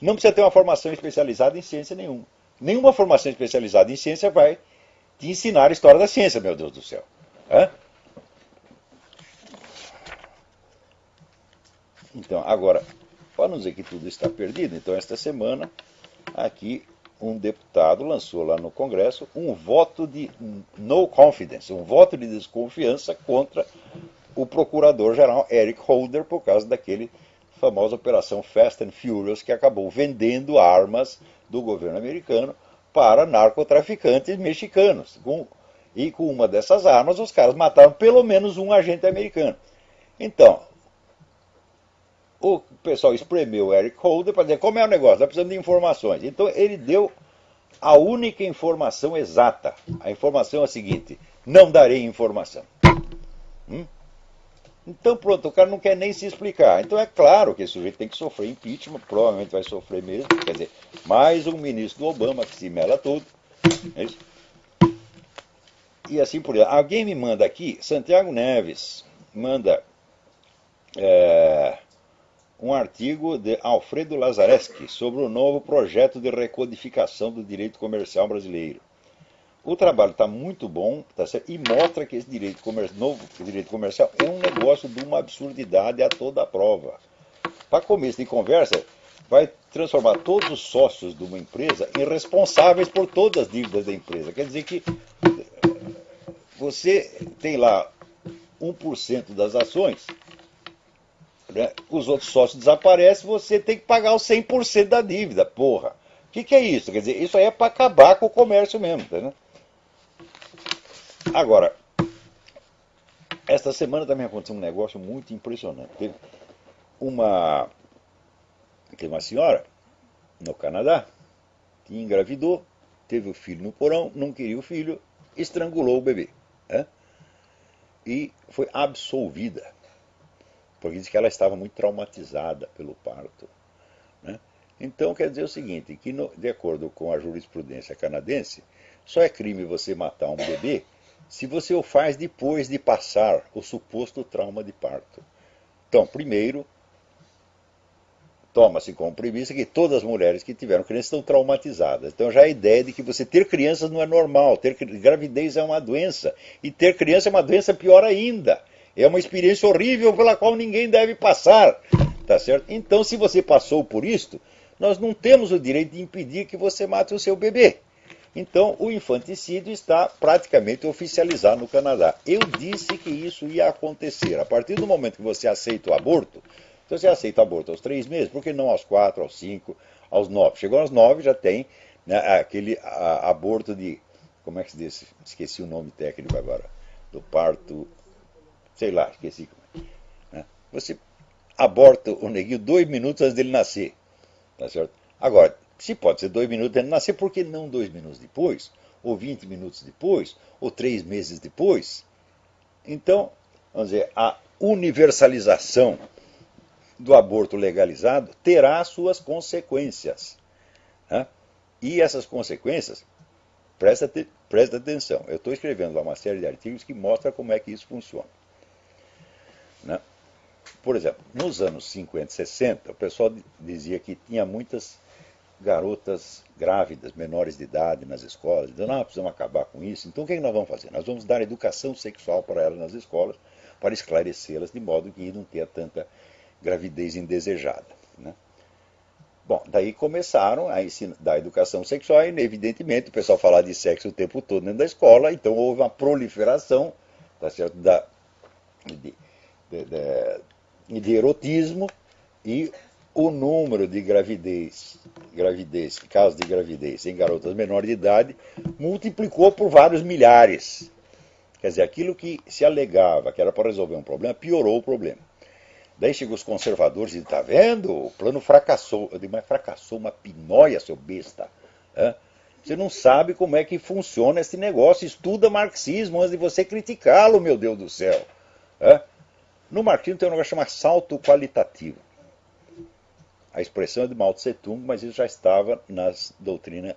Não precisa ter uma formação especializada em ciência nenhuma. Nenhuma formação especializada em ciência vai te ensinar a história da ciência, meu Deus do céu. Hã? Então, agora, para não dizer que tudo está perdido, então esta semana, aqui, um deputado lançou lá no Congresso um voto de no confidence, um voto de desconfiança contra o procurador-geral Eric Holder por causa daquele famosa operação Fast and Furious que acabou vendendo armas do governo americano para narcotraficantes mexicanos. E com uma dessas armas os caras mataram pelo menos um agente americano. Então, o pessoal espremeu o Eric Holder para dizer como é o negócio, nós precisamos de informações. Então ele deu a única informação exata. A informação é a seguinte: não darei informação. Então pronto, o cara não quer nem se explicar. Então é claro que esse sujeito tem que sofrer impeachment, provavelmente vai sofrer mesmo. Quer dizer, mais um ministro do Obama que se mela todo. É isso? E assim por diante. Alguém me manda aqui, Santiago Neves manda um artigo de Alfredo Lazareschi sobre o novo projeto de recodificação do direito comercial brasileiro. O trabalho está muito bom, tá certo? E mostra que esse novo direito comercial é um negócio de uma absurdidade a toda a prova. Para começo de conversa, vai transformar todos os sócios de uma empresa em responsáveis por todas as dívidas da empresa. Quer dizer que você tem lá 1% das ações, né? Os outros sócios desaparecem, você tem que pagar os 100% da dívida. Porra, o que é isso? Quer dizer, isso aí é para acabar com o comércio mesmo. Tá, agora, esta semana também aconteceu um negócio muito impressionante. Teve uma senhora no Canadá que engravidou, teve o filho no porão, não queria o filho, estrangulou o bebê. Né? E foi absolvida, porque disse que ela estava muito traumatizada pelo parto. Né? Então quer dizer o seguinte, que de acordo com a jurisprudência canadense, só é crime você matar um bebê se você o faz depois de passar o suposto trauma de parto. Então, primeiro, toma-se como premissa que todas as mulheres que tiveram crianças estão traumatizadas. Então já a ideia de que você ter crianças não é normal, ter gravidez é uma doença, e ter criança é uma doença pior ainda. É uma experiência horrível pela qual ninguém deve passar. Tá certo? Então, se você passou por isto, nós não temos o direito de impedir que você mate o seu bebê. Então, o infanticídio está praticamente oficializado no Canadá. Eu disse que isso ia acontecer. A partir do momento que você aceita o aborto, então você aceita o aborto aos 3 meses, por que não aos 4, aos 5, aos 9? Chegou aos 9, já tem, né, aquele aborto de... Como é que se diz? Esqueci o nome técnico agora. Do parto... Sei lá, esqueci. Né? Você aborta o neguinho 2 minutos antes dele nascer. Tá certo? Agora, se pode ser 2 minutos antes de nascer, por que não 2 minutos depois? Ou 20 minutos depois? Ou 3 meses depois? Então, vamos dizer, a universalização do aborto legalizado terá suas consequências. Né? E essas consequências, presta atenção, eu estou escrevendo lá uma série de artigos que mostra como é que isso funciona. Né? Por exemplo, nos anos 50 e 60, o pessoal dizia que tinha muitas garotas grávidas, menores de idade nas escolas, dizendo, precisamos acabar com isso. Então o que nós vamos fazer? Nós vamos dar educação sexual para elas nas escolas, para esclarecê-las de modo que não tenha tanta gravidez indesejada. Né? Bom, daí começaram a ensinar a educação sexual e, evidentemente, o pessoal falava de sexo o tempo todo dentro da escola, então houve uma proliferação, tá certo, de erotismo, e o número de casos de gravidez em garotas menores de idade multiplicou por vários milhares. Quer dizer, aquilo que se alegava que era para resolver um problema, piorou o problema. Daí chegam os conservadores e dizem, tá vendo? O plano fracassou. Eu digo, mas fracassou uma pinóia, seu besta. Você não sabe como é que funciona esse negócio. Estuda marxismo antes de você criticá-lo, meu Deus do céu. É? No marxismo tem um negócio chamado salto qualitativo. A expressão é de Mao Tse Tung, mas isso já estava nas doutrinas,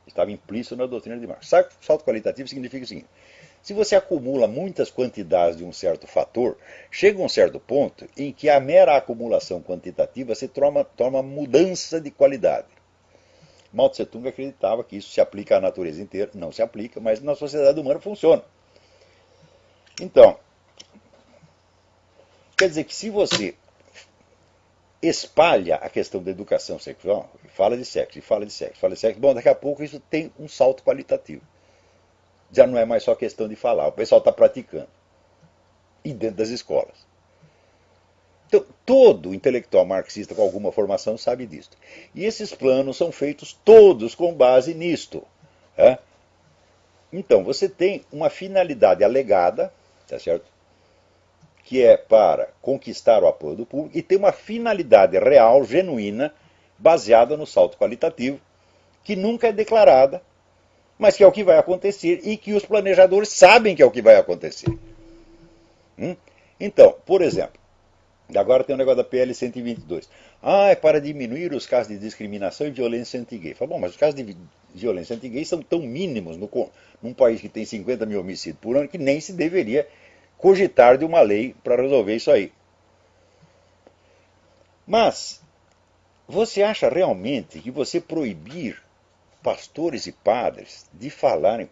estava implícito na doutrina de Marx. Salto qualitativo significa o seguinte: se você acumula muitas quantidades de um certo fator, chega a um certo ponto em que a mera acumulação quantitativa se torna mudança de qualidade. Mao Tse Tung acreditava que isso se aplica à natureza inteira. Não se aplica, mas na sociedade humana funciona. Então, quer dizer que se você espalha a questão da educação sexual, fala de sexo, fala de sexo, fala de sexo, bom, daqui a pouco isso tem um salto qualitativo. Já não é mais só questão de falar, o pessoal está praticando. E dentro das escolas. Então, todo intelectual marxista com alguma formação sabe disso. E esses planos são feitos todos com base nisto. É? Então, você tem uma finalidade alegada, tá certo? Que é para conquistar o apoio do público, e tem uma finalidade real, genuína, baseada no salto qualitativo, que nunca é declarada, mas que é o que vai acontecer e que os planejadores sabem que é o que vai acontecer. Então, por exemplo, agora tem o negócio da PL 122. É para diminuir os casos de discriminação e violência anti-gay. Fala, bom, mas os casos de violência anti-gay são tão mínimos num país que tem 50 mil homicídios por ano que nem se deveria cogitar de uma lei para resolver isso aí. Mas, você acha realmente que você proibir pastores e padres de falarem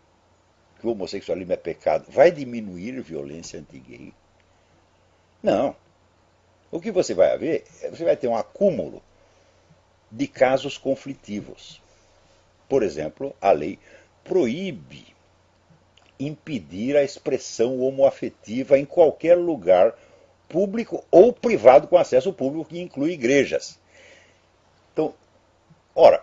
que o homossexualismo é pecado vai diminuir a violência anti-gay? Não. O que você vai ver, você vai ter um acúmulo de casos conflitivos. Por exemplo, a lei proíbe impedir a expressão homoafetiva em qualquer lugar público ou privado com acesso público, que inclui igrejas. Então, ora,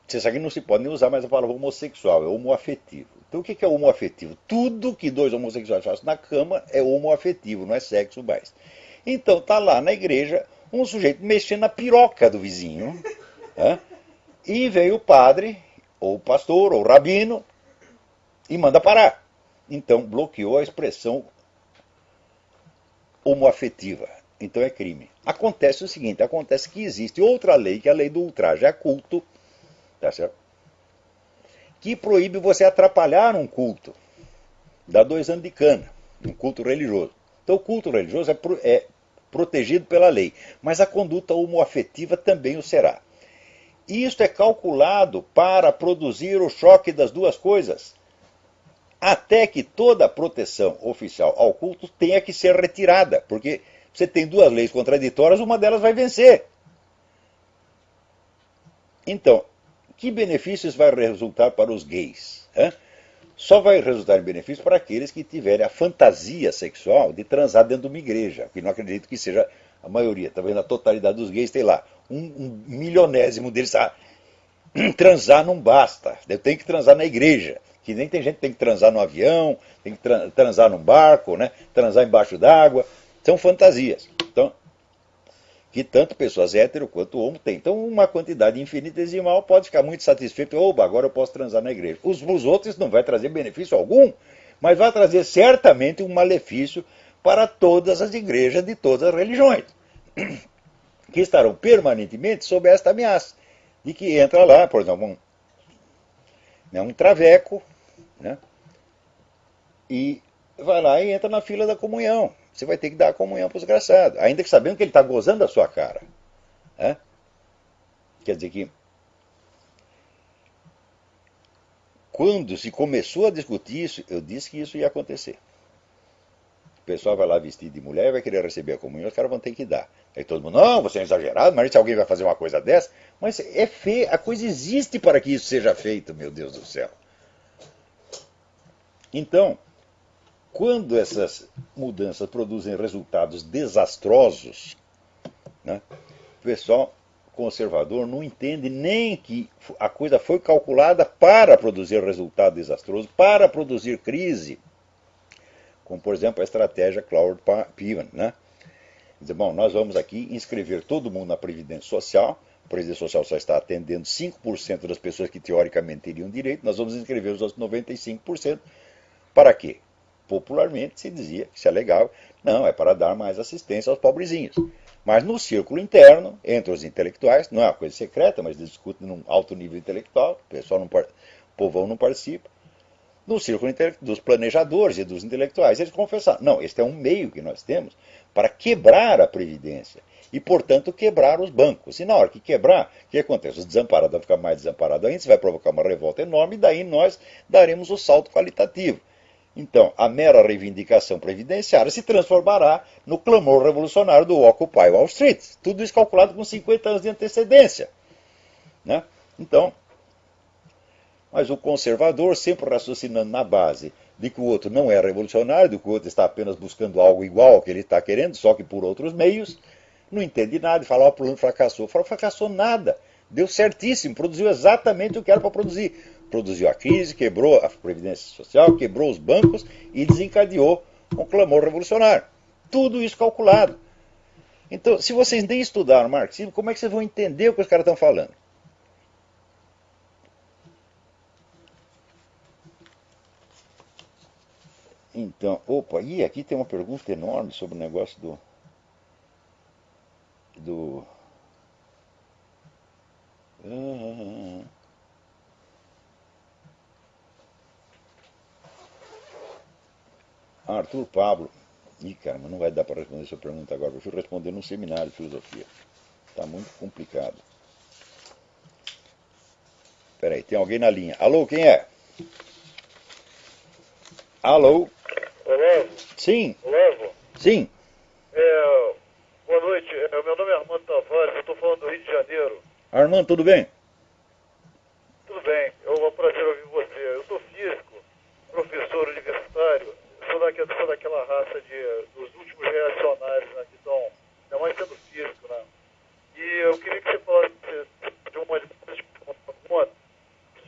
você sabe que não se pode nem usar mais a palavra homossexual, é homoafetivo. Então o que é homoafetivo? Tudo que dois homossexuais fazem na cama é homoafetivo, não é sexo mais. Então tá lá na igreja um sujeito mexendo na piroca do vizinho, né? E veio o padre, ou o pastor, ou o rabino, e manda parar. Então bloqueou a expressão homoafetiva. Então é crime. Acontece o seguinte, acontece que existe outra lei, que é a lei do ultraje a culto, tá certo? Que proíbe você atrapalhar um culto. Dá 2 anos de cana, um culto religioso. Então o culto religioso é protegido pela lei, mas a conduta homoafetiva também o será. E isto é calculado para produzir o choque das duas coisas, até que toda a proteção oficial ao culto tenha que ser retirada, porque você tem duas leis contraditórias, uma delas vai vencer. Então, que benefícios vai resultar para os gays? Só vai resultar em benefícios para aqueles que tiverem a fantasia sexual de transar dentro de uma igreja, que não acredito que seja a maioria. Está vendo? A totalidade dos gays tem lá um milionésimo deles. Transar não basta, eu tenho que transar na igreja. Que nem tem gente que tem que transar no avião, tem que transar num barco, né? Transar embaixo d'água. São fantasias. Então, que tanto pessoas hétero quanto homo têm. Então, uma quantidade infinitesimal pode ficar muito satisfeito. Oba, agora eu posso transar na igreja. Os outros não vai trazer benefício algum, mas vai trazer certamente um malefício para todas as igrejas de todas as religiões, que estarão permanentemente sob esta ameaça, de que entra lá, por exemplo, um traveco, né? E vai lá e entra na fila da comunhão. Você vai ter que dar a comunhão para o desgraçado, ainda que sabendo que ele está gozando da sua cara. Né? Quer dizer que quando se começou a discutir isso, eu disse que isso ia acontecer. O pessoal vai lá vestido de mulher e vai querer receber a comunhão, os caras vão ter que dar. Aí todo mundo, não, você é exagerado, mas se alguém vai fazer uma coisa dessa, mas é feio, a coisa existe para que isso seja feito, meu Deus do céu. Então, quando essas mudanças produzem resultados desastrosos, né, o pessoal conservador não entende nem que a coisa foi calculada para produzir resultado desastroso, para produzir crise, como por exemplo a estratégia Claude Piven, né? Dizer, bom, nós vamos aqui inscrever todo mundo na Previdência Social a Previdência Social só está atendendo 5% das pessoas que teoricamente teriam direito, nós vamos inscrever os outros 95%. Para quê? Popularmente se dizia, se alegava, não, é para dar mais assistência aos pobrezinhos. Mas no círculo interno, entre os intelectuais, não é uma coisa secreta, mas eles discutem num alto nível intelectual, o povão não participa, no círculo dos planejadores e dos intelectuais, eles confessaram, não, este é um meio que nós temos para quebrar a Previdência e, portanto, quebrar os bancos. E na hora que quebrar, o que acontece? Os desamparados vão ficar mais desamparados ainda, isso vai provocar uma revolta enorme, e daí nós daremos o salto qualitativo. Então, a mera reivindicação previdenciária se transformará no clamor revolucionário do Occupy Wall Street. Tudo isso calculado com 50 anos de antecedência. Né? Então, mas o conservador, sempre raciocinando na base de que o outro não é revolucionário, de que o outro está apenas buscando algo igual ao que ele está querendo, só que por outros meios, não entende nada e fala, o plano fracassou. Fala, fracassou nada. Deu certíssimo, produziu exatamente o que era para produzir. Produziu a crise, quebrou a Previdência Social, quebrou os bancos e desencadeou um clamor revolucionário. Tudo isso calculado. Então, se vocês nem estudaram marxismo, como é que vocês vão entender o que os caras estão falando? Então, opa, e aqui tem uma pergunta enorme sobre o negócio do Arthur Pablo. Ih, cara, mas não vai dar para responder essa pergunta agora. Eu fui responder num seminário de filosofia. Está muito complicado. Peraí, tem alguém na linha. Alô, quem é? Alô? Olavo? Sim. Olavo? Sim. Boa noite. Meu nome é Armando Tavares, eu estou falando do Rio de Janeiro. Armando, tudo bem? Tudo bem, é um prazer ouvir você. Eu sou físico, professor universitário, sou daquela raça dos últimos reacionários, né, que estão, ainda mais sendo físico, né? E eu queria que você falasse de uma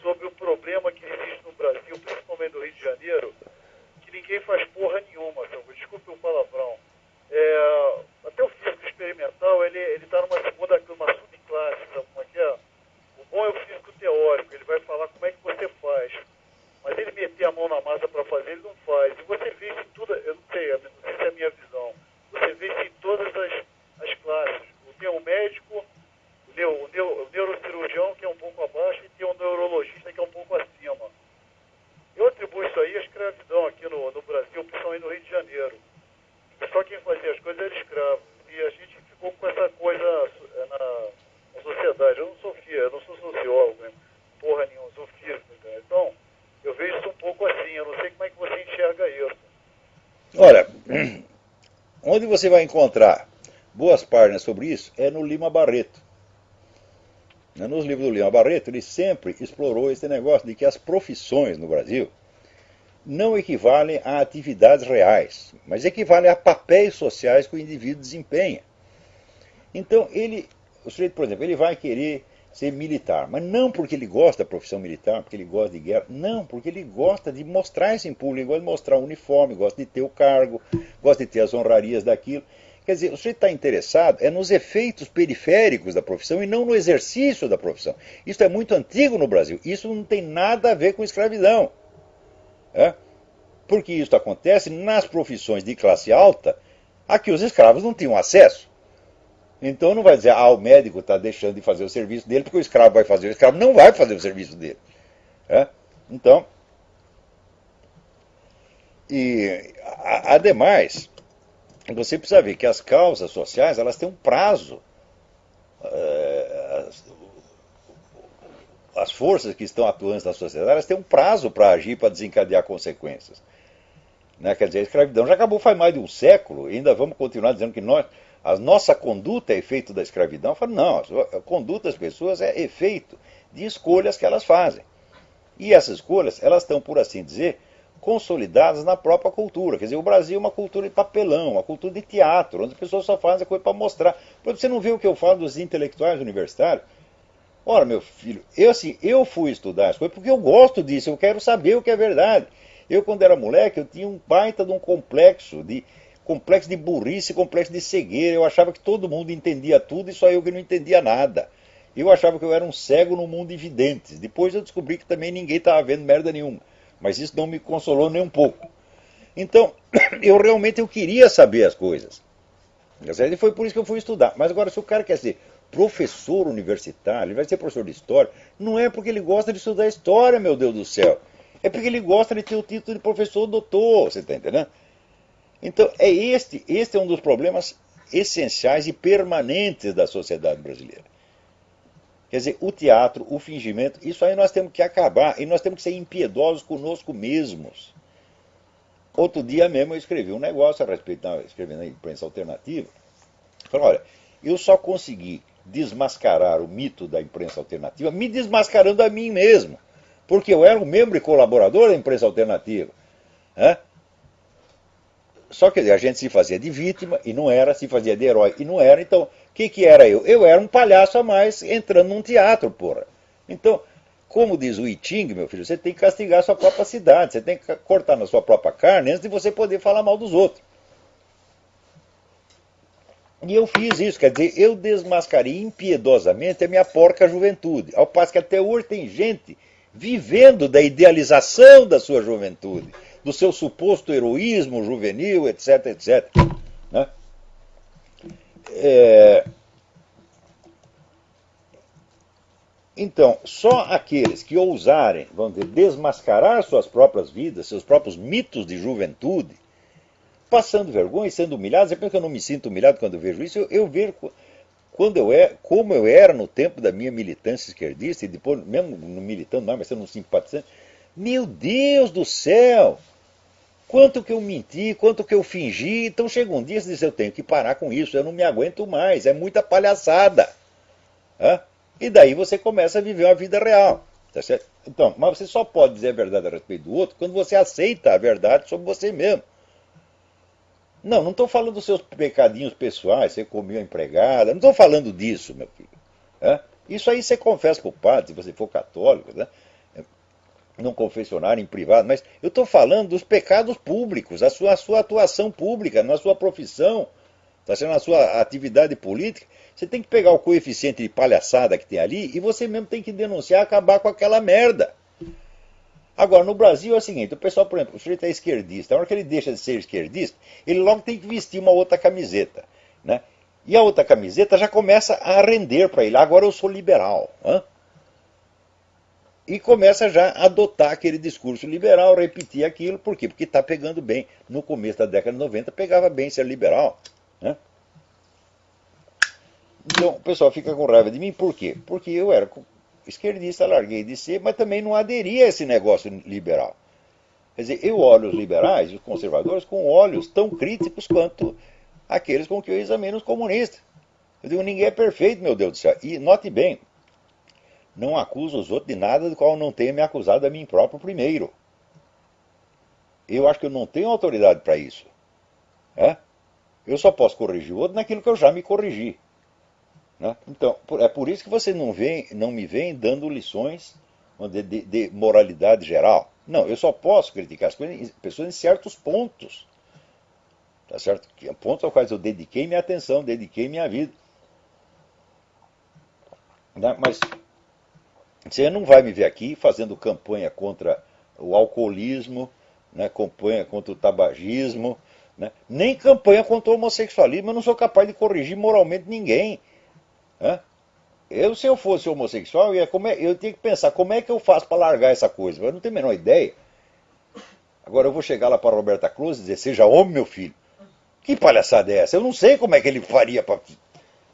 sobre o problema que existe no Brasil, principalmente no Rio de Janeiro, que ninguém faz porra nenhuma, sabe? Desculpe o palavrão. Até o físico experimental, ele está numa uma subclasse, sabe como é que é? O bom é o físico teórico, ele vai falar como é que você faz. Mas ele meter a mão na massa para fazer, ele não faz. E você vê isso em tudo, eu não sei se é a minha visão, você vê isso em todas as classes. Tem o médico, o neurocirurgião, que é um pouco abaixo, e tem o neurologista, que é um pouco acima. Eu atribuo isso aí à escravidão aqui no Brasil, principalmente no Rio de Janeiro. Só quem fazia as coisas era escravo. E a gente ficou com essa coisa na sociedade. Eu não sou sociólogo, né? Porra nenhuma, sou físico. Né? Então, eu vejo isso um pouco assim. Eu não sei como é que você enxerga isso. Olha, onde você vai encontrar boas páginas sobre isso é no Lima Barreto. Nos livros do Lima Barreto, ele sempre explorou esse negócio de que as profissões no Brasil não equivalem a atividades reais, mas equivalem a papéis sociais que o indivíduo desempenha. Então, o sujeito, por exemplo, ele vai querer ser militar, mas não porque ele gosta da profissão militar, porque ele gosta de guerra, não, porque ele gosta de mostrar isso em público, ele gosta de mostrar o uniforme, gosta de ter o cargo, gosta de ter as honrarias daquilo. Quer dizer, o sujeito está interessado nos efeitos periféricos da profissão e não no exercício da profissão. Isso é muito antigo no Brasil, isso não tem nada a ver com escravidão. Porque isso acontece nas profissões de classe alta a que os escravos não tinham acesso. Então não vai dizer, o médico está deixando de fazer o serviço dele porque o escravo vai fazer. O escravo não vai fazer o serviço dele. Então, ademais, você precisa ver que as causas sociais elas têm um prazo. As forças que estão atuantes na sociedade elas têm um prazo para agir, para desencadear consequências. Quer dizer, a escravidão já acabou faz mais de um século e ainda vamos continuar dizendo que a nossa conduta é efeito da escravidão. Falo, não, a conduta das pessoas é efeito de escolhas que elas fazem. E essas escolhas, elas estão, por assim dizer, consolidadas na própria cultura. Quer dizer, o Brasil é uma cultura de papelão, uma cultura de teatro, onde as pessoas só fazem a coisa para mostrar. Você não vê o que eu falo dos intelectuais universitários? Ora, meu filho, eu fui estudar as coisas porque eu gosto disso, eu quero saber o que é verdade. Eu, quando era moleque, eu tinha um baita de um complexo de burrice, complexo de cegueira. Eu achava que todo mundo entendia tudo e só eu que não entendia nada. Eu achava que eu era um cego no mundo de videntes. Depois eu descobri que também ninguém estava vendo merda nenhuma. Mas isso não me consolou nem um pouco. Então, eu queria saber as coisas. E foi por isso que eu fui estudar. Mas agora, se o cara quer ser professor universitário, ele vai ser professor de história, não é porque ele gosta de estudar história, meu Deus do céu. É porque ele gosta de ter o título de professor doutor, você está entendendo? Então, este é um dos problemas essenciais e permanentes da sociedade brasileira. Quer dizer, o teatro, o fingimento, isso aí nós temos que acabar. E nós temos que ser impiedosos conosco mesmos. Outro dia mesmo eu escrevi um negócio a respeito, escrevi na imprensa alternativa. Falei, olha, eu só consegui desmascarar o mito da imprensa alternativa me desmascarando a mim mesmo. Porque eu era um membro e colaborador da imprensa alternativa. Né? Só que a gente se fazia de vítima e não era, se fazia de herói e não era. Então, o que era eu? Eu era um palhaço a mais entrando num teatro, porra. Então, como diz o I Ching, meu filho, você tem que castigar a sua própria cidade, você tem que cortar na sua própria carne antes de você poder falar mal dos outros. E eu fiz isso, quer dizer, eu desmascarei impiedosamente a minha porca juventude. Ao passo que até hoje tem gente vivendo da idealização da sua juventude, do seu suposto heroísmo juvenil, etc, etc. Né? Então, só aqueles que ousarem, vamos dizer, desmascarar suas próprias vidas, seus próprios mitos de juventude, passando vergonha e sendo humilhados, é porque eu não me sinto humilhado quando eu vejo isso, eu vejo como eu era no tempo da minha militância esquerdista, e depois, mesmo não militando mais, mas sendo um simpatizante, meu Deus do céu! Quanto que eu menti, quanto que eu fingi, então chega um dia e diz, eu tenho que parar com isso, eu não me aguento mais, é muita palhaçada. E daí você começa a viver uma vida real. Tá certo? Então, mas você só pode dizer a verdade a respeito do outro quando você aceita a verdade sobre você mesmo. Não estou falando dos seus pecadinhos pessoais, você comeu a empregada, não estou falando disso, meu filho. Isso aí você confessa para o padre, se você for católico, né? Num confessionário em privado, mas eu estou falando dos pecados públicos, a sua atuação pública, na sua profissão, tá sendo na sua atividade política. Você tem que pegar o coeficiente de palhaçada que tem ali e você mesmo tem que denunciar, acabar com aquela merda. Agora, no Brasil é o seguinte, o pessoal, por exemplo, o sujeito é esquerdista, na hora que ele deixa de ser esquerdista, ele logo tem que vestir uma outra camiseta. Né? E a outra camiseta já começa a render para ele, agora eu sou liberal. E começa já a adotar aquele discurso liberal, repetir aquilo, por quê? Porque está pegando bem. No começo da década de 90 pegava bem ser liberal. Né? Então o pessoal fica com raiva de mim, por quê? Porque eu era esquerdista, larguei de ser, mas também não aderia a esse negócio liberal. Quer dizer, eu olho os liberais, os conservadores, com olhos tão críticos quanto aqueles com que eu examino os comunistas. Eu digo, ninguém é perfeito, meu Deus do céu. E note bem, não acuso os outros de nada do qual não tenha me acusado a mim próprio primeiro. Eu acho que eu não tenho autoridade para isso. Eu só posso corrigir o outro naquilo que eu já me corrigi. Né? Então, é por isso que você não me vem dando lições de moralidade geral. Não, eu só posso criticar as pessoas em certos pontos. Tá certo? Pontos aos quais eu dediquei minha atenção, dediquei minha vida. Né? Mas você não vai me ver aqui fazendo campanha contra o alcoolismo, né? Campanha contra o tabagismo, né? Nem campanha contra o homossexualismo. Eu não sou capaz de corrigir moralmente ninguém. Se eu fosse homossexual, eu tinha que pensar como é que eu faço para largar essa coisa. Eu não tenho a menor ideia. Agora eu vou chegar lá para Roberta Cruz e dizer, seja homem, meu filho. Que palhaçada é essa? Eu não sei como é que ele faria para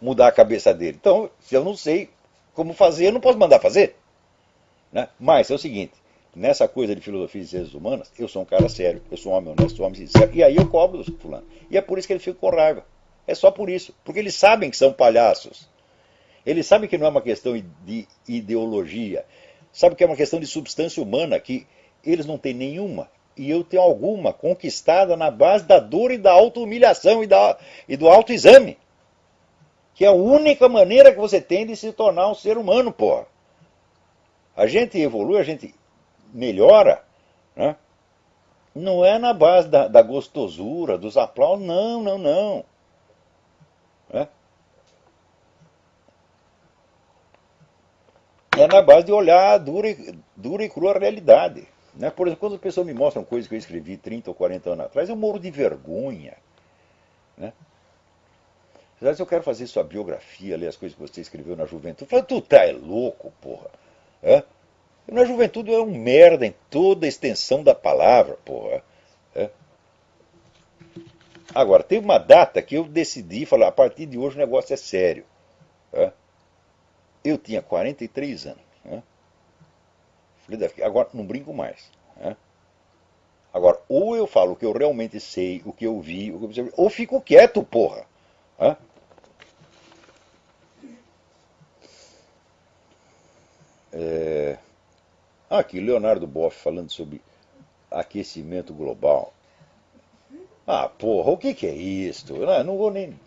mudar a cabeça dele. Então, se eu não sei como fazer, eu não posso mandar fazer. Né? Mas é o seguinte, nessa coisa de filosofia e ciências humanas, eu sou um cara sério, eu sou um homem honesto, sou um homem sincero, e aí eu cobro dos fulano. E é por isso que ele fica com raiva. É só por isso. Porque eles sabem que são palhaços. Eles sabem que não é uma questão de ideologia. Sabem que é uma questão de substância humana, que eles não têm nenhuma. E eu tenho alguma conquistada na base da dor e da auto-humilhação e do autoexame. Que é a única maneira que você tem de se tornar um ser humano, porra. A gente evolui, a gente melhora, né? Não é na base da gostosura, dos aplausos, não. Né? é na base de olhar a dura e crua realidade. Né? Por exemplo, quando as pessoas me mostram coisas que eu escrevi 30 ou 40 anos atrás, eu morro de vergonha. Né? Às vezes eu quero fazer sua biografia, ler as coisas que você escreveu na juventude. Eu falo, tu tá louco, porra. É? Na juventude eu era um merda em toda a extensão da palavra, porra. É? Agora, teve uma data que eu decidi falar, a partir de hoje o negócio é sério. É? Eu tinha 43 anos. É? Agora não brinco mais. É? Agora, ou eu falo o que eu realmente sei, o que eu vi, o que eu observei, ou fico quieto, porra. É? Aqui, Leonardo Boff falando sobre aquecimento global. Ah, porra, o que é isso? Não vou nem.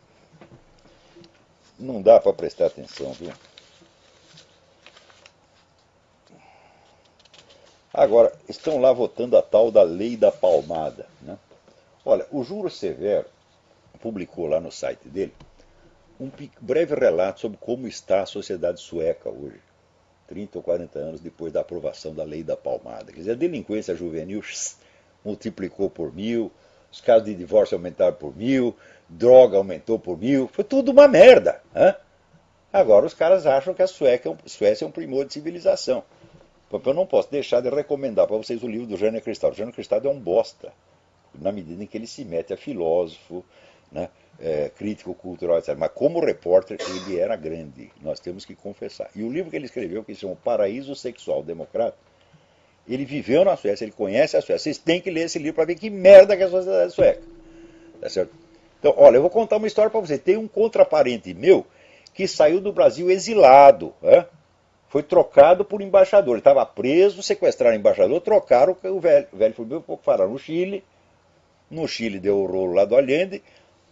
Não dá para prestar atenção, viu? Agora, estão lá votando a tal da lei da palmada. Né? Olha, o Juro Severo publicou lá no site dele um breve relato sobre como está a sociedade sueca hoje, 30 ou 40 anos depois da aprovação da lei da palmada. Quer dizer, a delinquência juvenil multiplicou por 1000, os casos de divórcio aumentaram por 1000, droga aumentou por 1000, foi tudo uma merda. Hein? Agora os caras acham que a Suécia é um primor de civilização. Eu não posso deixar de recomendar para vocês o livro do Jânio Cristado. O Jânio Cristado é um bosta, na medida em que ele se mete a filósofo, né, crítico cultural, etc. Mas como repórter ele era grande, nós temos que confessar. E o livro que ele escreveu, que se chama Paraíso Sexual Democrata, ele viveu na Suécia, ele conhece a Suécia. Vocês têm que ler esse livro para ver que merda que é a sociedade sueca. Tá certo? Então, olha, eu vou contar uma história para você. Tem um contraparente meu que saiu do Brasil exilado, foi trocado por embaixador. Ele estava preso, sequestraram o embaixador, trocaram o velho. O velho foi um pouco parar no Chile. No Chile deu o rolo lá do Allende.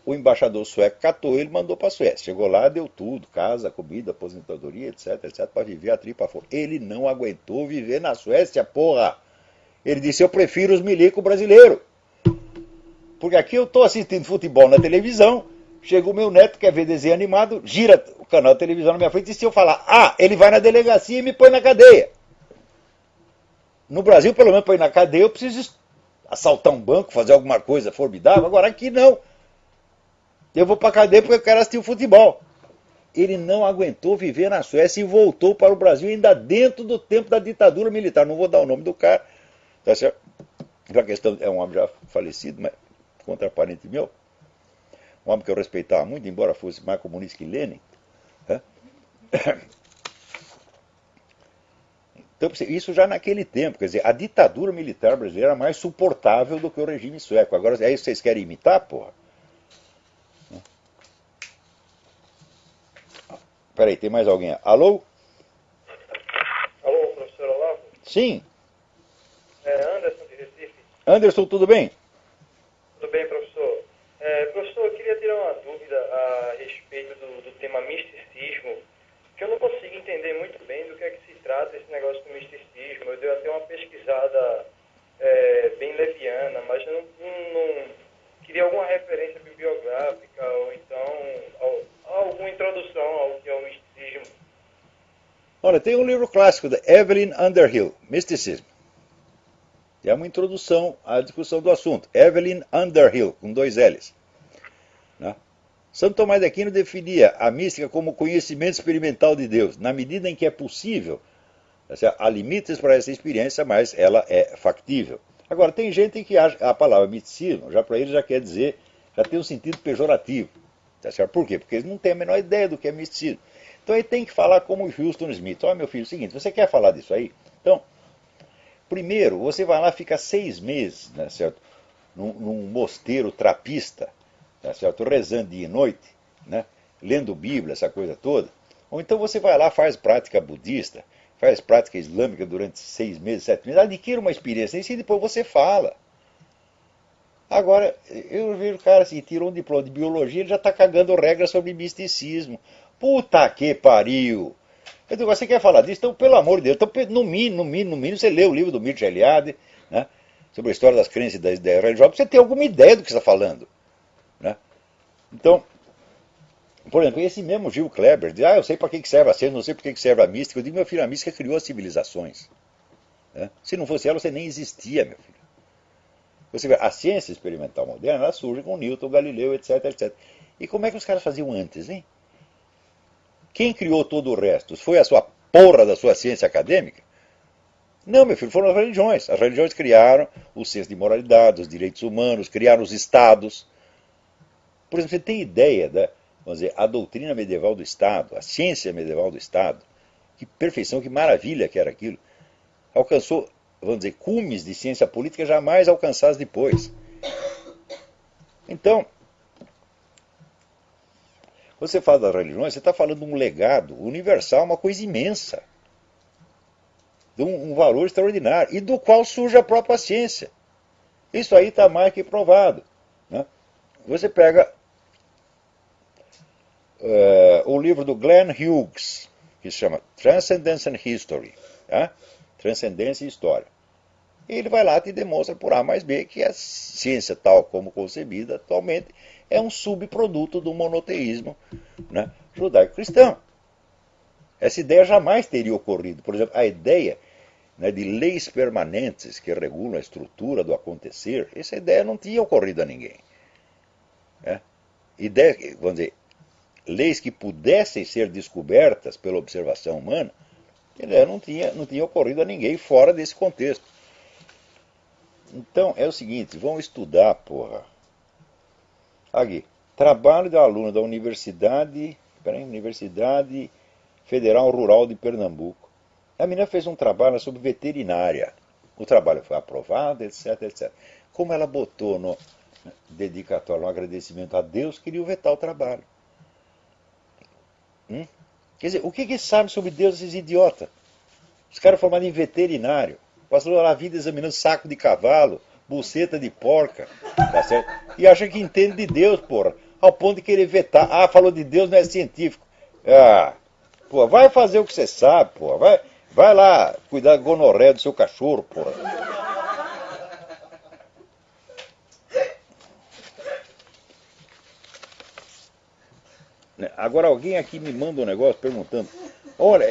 O embaixador sueco catou ele e mandou para a Suécia. Chegou lá, deu tudo, casa, comida, aposentadoria, etc, para viver a tripa fora. Ele não aguentou viver na Suécia, porra. Ele disse, eu prefiro os milico brasileiros. Porque aqui eu estou assistindo futebol na televisão, chega o meu neto, quer ver desenho animado, gira o canal de televisão na minha frente e se eu falar, ele vai na delegacia e me põe na cadeia. No Brasil, pelo menos, põe na cadeia, eu preciso assaltar um banco, fazer alguma coisa formidável. Agora aqui não. Eu vou para a cadeia porque eu quero assistir o futebol. Ele não aguentou viver na Suécia e voltou para o Brasil ainda dentro do tempo da ditadura militar. Não vou dar o nome do cara, tá certo? A questão é um homem já falecido, mas contraparente meu. Um homem que eu respeitava muito, embora fosse mais comunista que Lenin. Então, isso já naquele tempo, quer dizer, a ditadura militar brasileira era mais suportável do que o regime sueco. Agora, é isso que vocês querem imitar, porra? Peraí, tem mais alguém? Alô? Alô, professor Olavo? Sim. Anderson de Recife. Anderson, tudo bem? Tudo bem, professor? Professor, eu queria tirar uma dúvida a respeito do tema misticismo, que eu não consigo entender muito bem do que é que se trata esse negócio do misticismo. Eu dei até uma pesquisada bem leviana, mas eu não queria alguma referência bibliográfica ou então alguma introdução ao que é o misticismo. Olha, tem um livro clássico da Evelyn Underhill, Mysticism. É uma introdução à discussão do assunto. Evelyn Underhill, com 2 L's. Né? Santo Tomás de Aquino definia a mística como conhecimento experimental de Deus, na medida em que é possível. Há limites para essa experiência, mas ela é factível. Agora, tem gente que acha a palavra misticismo, já para eles já quer dizer, já tem um sentido pejorativo. Tá certo? Por quê? Porque eles não têm a menor ideia do que é misticismo. Então ele tem que falar como o Houston Smith. Olha, meu filho, é o seguinte, você quer falar disso aí? Então, primeiro, você vai lá, fica 6 meses, né, certo? Num mosteiro trapista, tá certo? Rezando dia e noite, né? Lendo Bíblia, essa coisa toda. Ou então você vai lá, faz prática budista, faz prática islâmica durante 6 meses, 7 meses, adquire uma experiência e depois você fala. Agora, eu vejo o cara assim, tirou um diploma de biologia, ele já está cagando regras sobre misticismo. Puta que pariu! Eu digo, você quer falar disso? Então, pelo amor de Deus, então, no mínimo, você lê o livro do Mircea Eliade, né, sobre a história das crenças e das ideias religiosas, pra você ter alguma ideia do que está falando. Né? Então, Por exemplo, esse mesmo Gil Kleber diz, eu sei para que serve a ciência, não sei para que serve a mística. Eu digo, meu filho, a mística criou as civilizações. Né? Se não fosse ela, você nem existia, meu filho. Você vê, a ciência experimental moderna, ela surge com Newton, Galileu, etc, etc. E como é que os caras faziam antes, hein? Quem criou todo o resto? Foi a sua porra da sua ciência acadêmica? Não, meu filho, foram as religiões. As religiões criaram o senso de moralidade, os direitos humanos, criaram os estados. Por exemplo, você tem ideia da, vamos dizer, a doutrina medieval do Estado, a ciência medieval do Estado? Que perfeição, que maravilha que era aquilo. Alcançou, vamos dizer, cumes de ciência política jamais alcançados depois. Então, quando você fala das religiões, você está falando de um legado universal, uma coisa imensa, de um valor extraordinário, e do qual surge a própria ciência. Isso aí está mais que provado. Né? Você pega o livro do Glenn Hughes, que se chama Transcendence and History, tá? Transcendência e História. E ele vai lá e te demonstra por A mais B que a ciência tal como concebida atualmente é um subproduto do monoteísmo, né, judaico-cristão. Essa ideia jamais teria ocorrido. Por exemplo, a ideia, né, de leis permanentes que regulam a estrutura do acontecer, essa ideia não tinha ocorrido a ninguém. Né? Ideia, vamos dizer, leis que pudessem ser descobertas pela observação humana, a ideia não tinha ocorrido a ninguém fora desse contexto. Então, é o seguinte, vamos estudar, porra. Aqui, trabalho de aluno da Universidade Federal Rural de Pernambuco. A menina fez um trabalho sobre veterinária. O trabalho foi aprovado, etc, etc. Como ela botou no dedicatório, no agradecimento a Deus, queria vetar o trabalho. Quer dizer, o que sabe sobre Deus esses idiotas? Os caras formados em veterinário. Passou a vida examinando saco de cavalo, buceta de porca, tá certo? E acha que entende de Deus, porra. Ao ponto de querer vetar. Falou de Deus, não é científico. Pô, vai fazer o que você sabe, porra. Vai lá cuidar da gonorreia do seu cachorro, porra. Agora alguém aqui me manda um negócio perguntando, olha,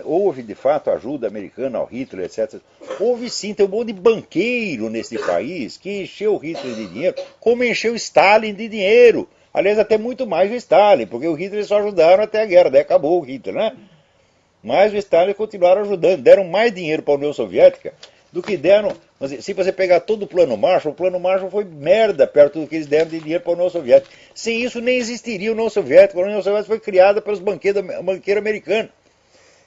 houve de fato ajuda americana ao Hitler, etc. Houve sim, tem um monte de banqueiro nesse país que encheu o Hitler de dinheiro, como encheu Stalin de dinheiro. Aliás, até muito mais o Stalin, porque o Hitler só ajudaram até a guerra, daí acabou o Hitler, né? Mas o Stalin continuaram ajudando, deram mais dinheiro para a União Soviética do que deram. Se você pegar todo o plano Marshall foi merda perto do que eles deram de dinheiro para a União Soviética. Sem isso nem existiria a União Soviética. A União Soviética foi criada pelos banqueiros americanos.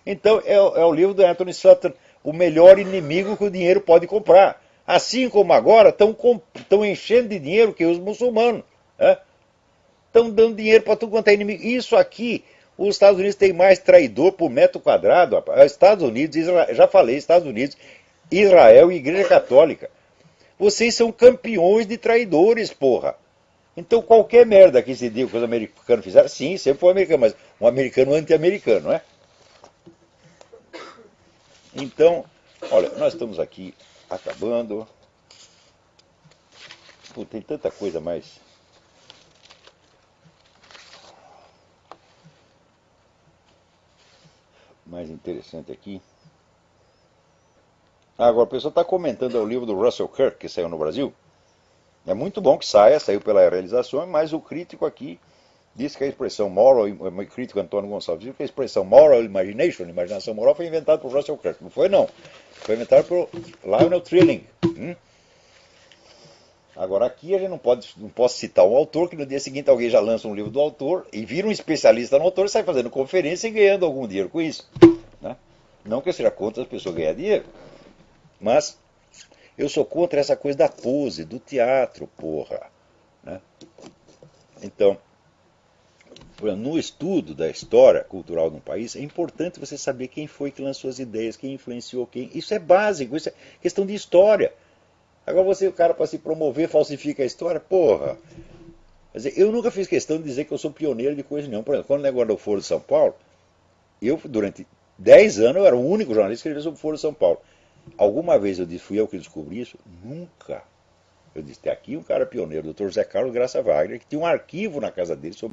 Então é o livro do Anthony Sutton, o melhor inimigo que o dinheiro pode comprar. Assim como agora estão enchendo de dinheiro que os muçulmanos. Estão dando dinheiro para tudo quanto é inimigo. Isso aqui, os Estados Unidos têm mais traidor por metro quadrado. Estados Unidos, Israel, já falei, Estados Unidos, Israel e Igreja Católica. Vocês são campeões de traidores, porra. Então qualquer merda que se diga que os americanos fizeram, sim, sempre foi americano, mas um americano anti-americano, não é? Então, olha, nós estamos aqui acabando. Pô, tem tanta coisa mais interessante aqui. Agora, o pessoal está comentando o livro do Russell Kirk, que saiu no Brasil. É muito bom que saiu pela realização, mas o crítico aqui diz que a expressão moral, o crítico Antônio Gonçalves, diz que a expressão moral imagination, imaginação moral, foi inventada por Russell Kirk. Não foi, não. Foi inventado por Lionel Trilling. Agora, aqui a gente não pode citar um autor, que no dia seguinte alguém já lança um livro do autor, e vira um especialista no autor, e sai fazendo conferência e ganhando algum dinheiro com isso. Né? Não que eu seja contra as pessoas ganhar dinheiro, mas eu sou contra essa coisa da pose, do teatro, porra. Né? Então, no estudo da história cultural de um país, é importante você saber quem foi que lançou as ideias, quem influenciou quem. Isso é básico, isso é questão de história. Agora o cara para se promover falsifica a história, porra. Quer dizer, eu nunca fiz questão de dizer que eu sou pioneiro de coisa nenhuma. Por exemplo, quando o negócio do Foro de São Paulo, eu durante 10 anos eu era o único jornalista que escrevia sobre o Foro de São Paulo. Alguma vez eu disse, fui eu que descobri isso? Nunca. Eu disse, tem aqui um cara pioneiro, o Dr. José Carlos Graça Wagner, que tinha um arquivo na casa dele sobre